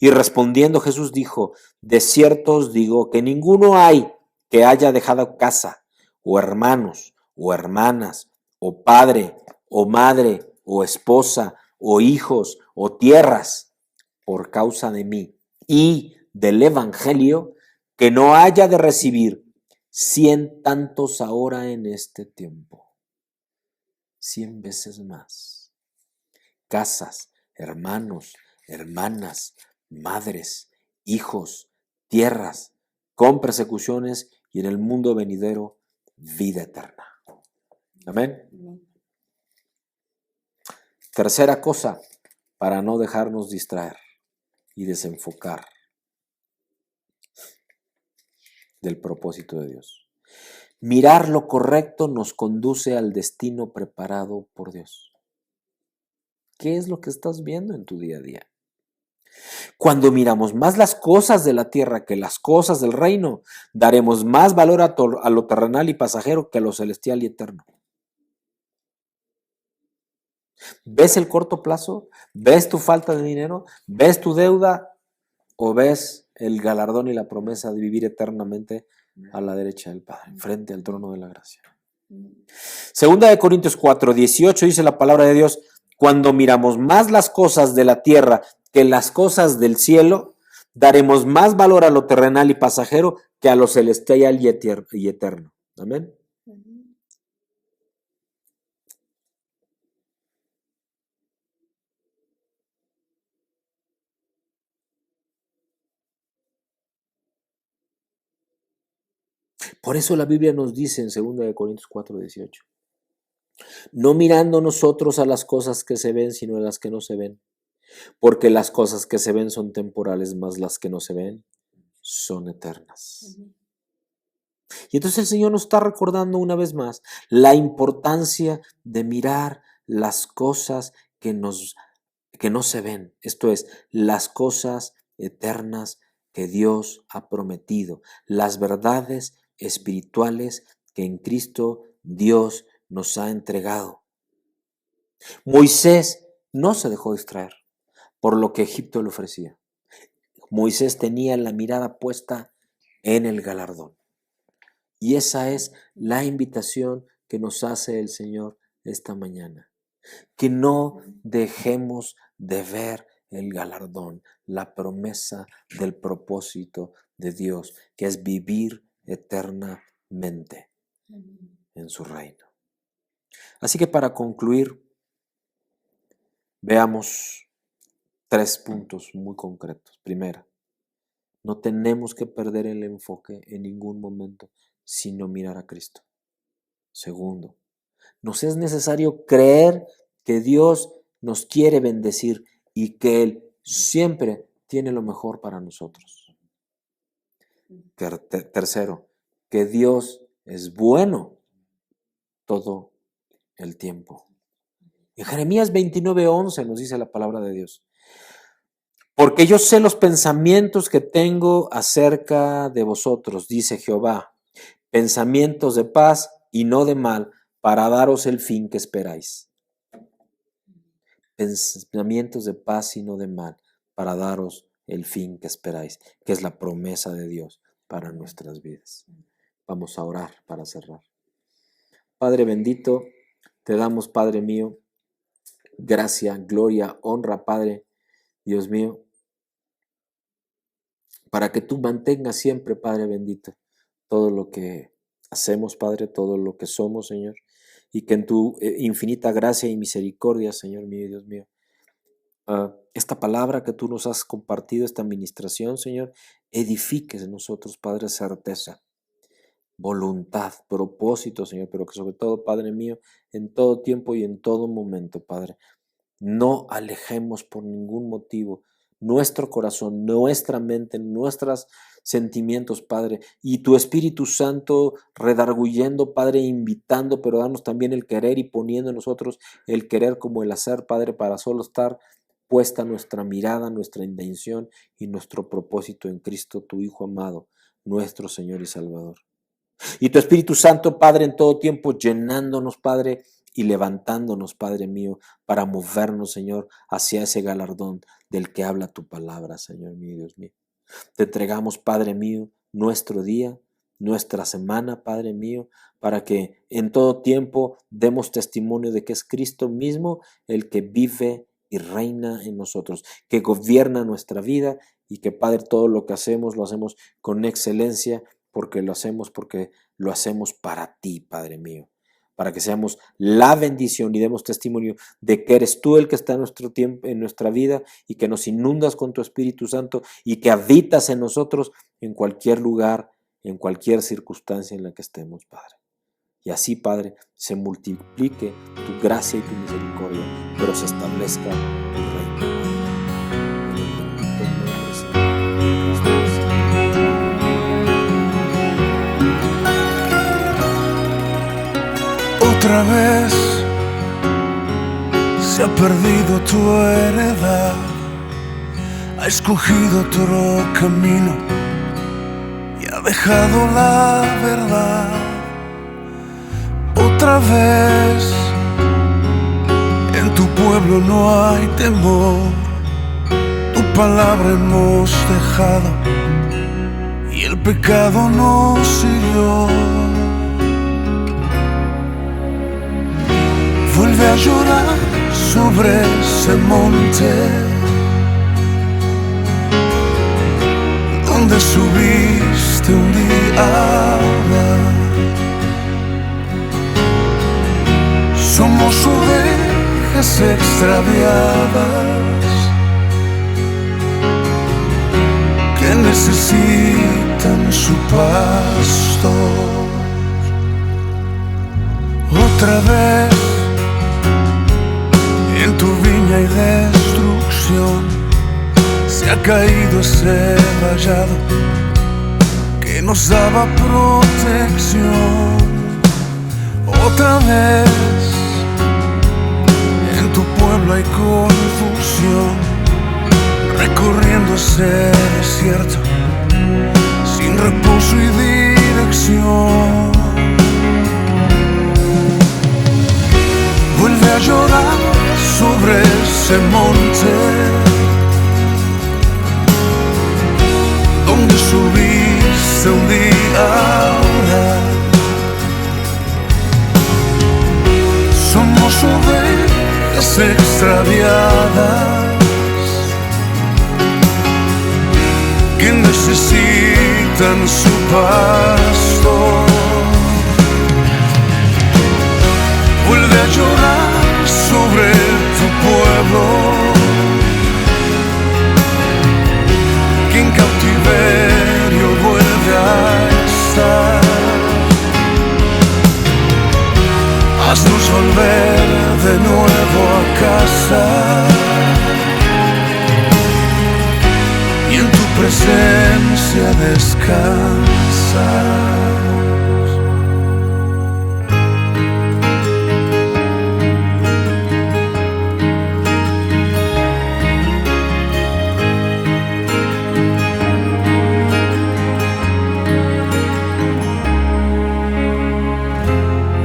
Y respondiendo Jesús dijo, de cierto os digo que ninguno hay que haya dejado casa, o hermanos, o hermanas, o padre, o madre, o esposa, o hijos, o tierras, por causa de mí y del evangelio, que no haya de recibir 100 tantos ahora en este tiempo, 100 veces más. Casas, hermanos, hermanas, madres, hijos, tierras, con persecuciones y en el mundo venidero, vida eterna. Amén. Tercera cosa, para no dejarnos distraer y desenfocar del propósito de Dios. Mirar lo correcto nos conduce al destino preparado por Dios. ¿Qué es lo que estás viendo en tu día a día? Cuando miramos más las cosas de la tierra que las cosas del reino, daremos más valor a lo terrenal y pasajero que a lo celestial y eterno. ¿Ves el corto plazo? ¿Ves tu falta de dinero? ¿Ves tu deuda? ¿O ves el galardón y la promesa de vivir eternamente a la derecha del Padre, frente al trono de la gracia? Segunda de Corintios 4, 18 dice la palabra de Dios, cuando miramos más las cosas de la tierra que las cosas del cielo, daremos más valor a lo terrenal y pasajero que a lo celestial y eterno. Amén. Por eso la Biblia nos dice en 2 de Corintios 4, 18, no mirando nosotros a las cosas que se ven, sino a las que no se ven, porque las cosas que se ven son temporales, mas las que no se ven son eternas. Y entonces el Señor nos está recordando una vez más la importancia de mirar las cosas que no se ven, esto es, las cosas eternas que Dios ha prometido, las verdades espirituales que en Cristo Dios nos ha entregado. Moisés no se dejó distraer por lo que Egipto le ofrecía. Moisés tenía la mirada puesta en el galardón. Y esa es la invitación que nos hace el Señor esta mañana. Que no dejemos de ver el galardón, la promesa del propósito de Dios, que es vivir eternamente en su reino. Así que para concluir, veamos 3 puntos muy concretos. Primera, no tenemos que perder el enfoque en ningún momento, sino mirar a Cristo. Segundo, nos es necesario creer que Dios nos quiere bendecir y que Él siempre tiene lo mejor para nosotros. Tercero, que Dios es bueno todo el tiempo. En Jeremías 29:11 nos dice la palabra de Dios: porque yo sé los pensamientos que tengo acerca de vosotros, dice Jehová, pensamientos de paz y no de mal, para daros el fin que esperáis. Pensamientos de paz y no de mal, para daros el fin que esperáis, que es la promesa de Dios para nuestras vidas. Vamos a orar para cerrar. Padre bendito, te damos, Padre mío, gracia, gloria, honra, Padre, Dios mío, para que tú mantengas siempre, Padre bendito, todo lo que hacemos, Padre, todo lo que somos, Señor, y que en tu infinita gracia y misericordia, Señor mío y Dios mío, esta palabra que tú nos has compartido, esta administración, Señor, edifiques en nosotros, Padre, certeza, voluntad, propósito, Señor, pero que sobre todo, Padre mío, en todo tiempo y en todo momento, Padre, no alejemos por ningún motivo nuestro corazón, nuestra mente, nuestros sentimientos, Padre, y tu Espíritu Santo redarguyendo, Padre, invitando, pero danos también el querer y poniendo en nosotros el querer como el hacer, Padre, para solo estar puesta nuestra mirada, nuestra intención y nuestro propósito en Cristo, tu Hijo amado, nuestro Señor y Salvador. Y tu Espíritu Santo, Padre, en todo tiempo llenándonos, Padre, y levantándonos, Padre mío, para movernos, Señor, hacia ese galardón del que habla tu palabra, Señor mío, Dios mío. Te entregamos, Padre mío, nuestro día, nuestra semana, Padre mío, para que en todo tiempo demos testimonio de que es Cristo mismo el que vive y reina en nosotros, que gobierna nuestra vida y que, Padre, todo lo que hacemos lo hacemos con excelencia, porque lo hacemos para ti, Padre mío, para que seamos la bendición y demos testimonio de que eres tú el que está en nuestro tiempo, en nuestra vida, y que nos inundas con tu Espíritu Santo y que habitas en nosotros en cualquier lugar, en cualquier circunstancia en la que estemos, Padre. Y así, Padre, se multiplique tu gracia y tu misericordia, pero se establezca tu reino. Otra vez se ha perdido tu heredad, ha escogido otro camino y ha dejado la verdad. Otra vez en tu pueblo no hay temor, tu palabra hemos dejado y el pecado nos hirió. Vuelve a llorar sobre ese monte donde subiste un día. Somos ovejas extraviadas que necesitan su pasto. Otra vez en tu viña hay destrucción, se ha caído ese vallado que nos daba protección. Otra vez en tu pueblo hay confusión, recorriendo ese desierto sin reposo y dirección. Vuelve a llorar sobre ese monte donde subiste un día. Somos ovejas extraviadas que necesitan su pasto. Vuelve pueblo que en cautiverio vuelve a estar. Haznos volver de nuevo a casa y en tu presencia descansar.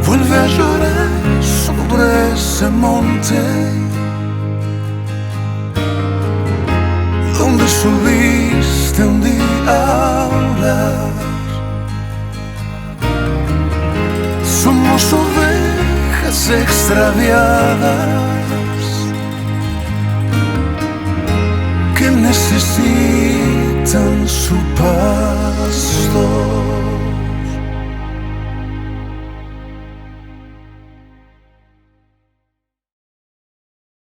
Vuelve a llorar sobre ese monte donde subiste un día a orar. Somos ovejas extraviadas que necesitan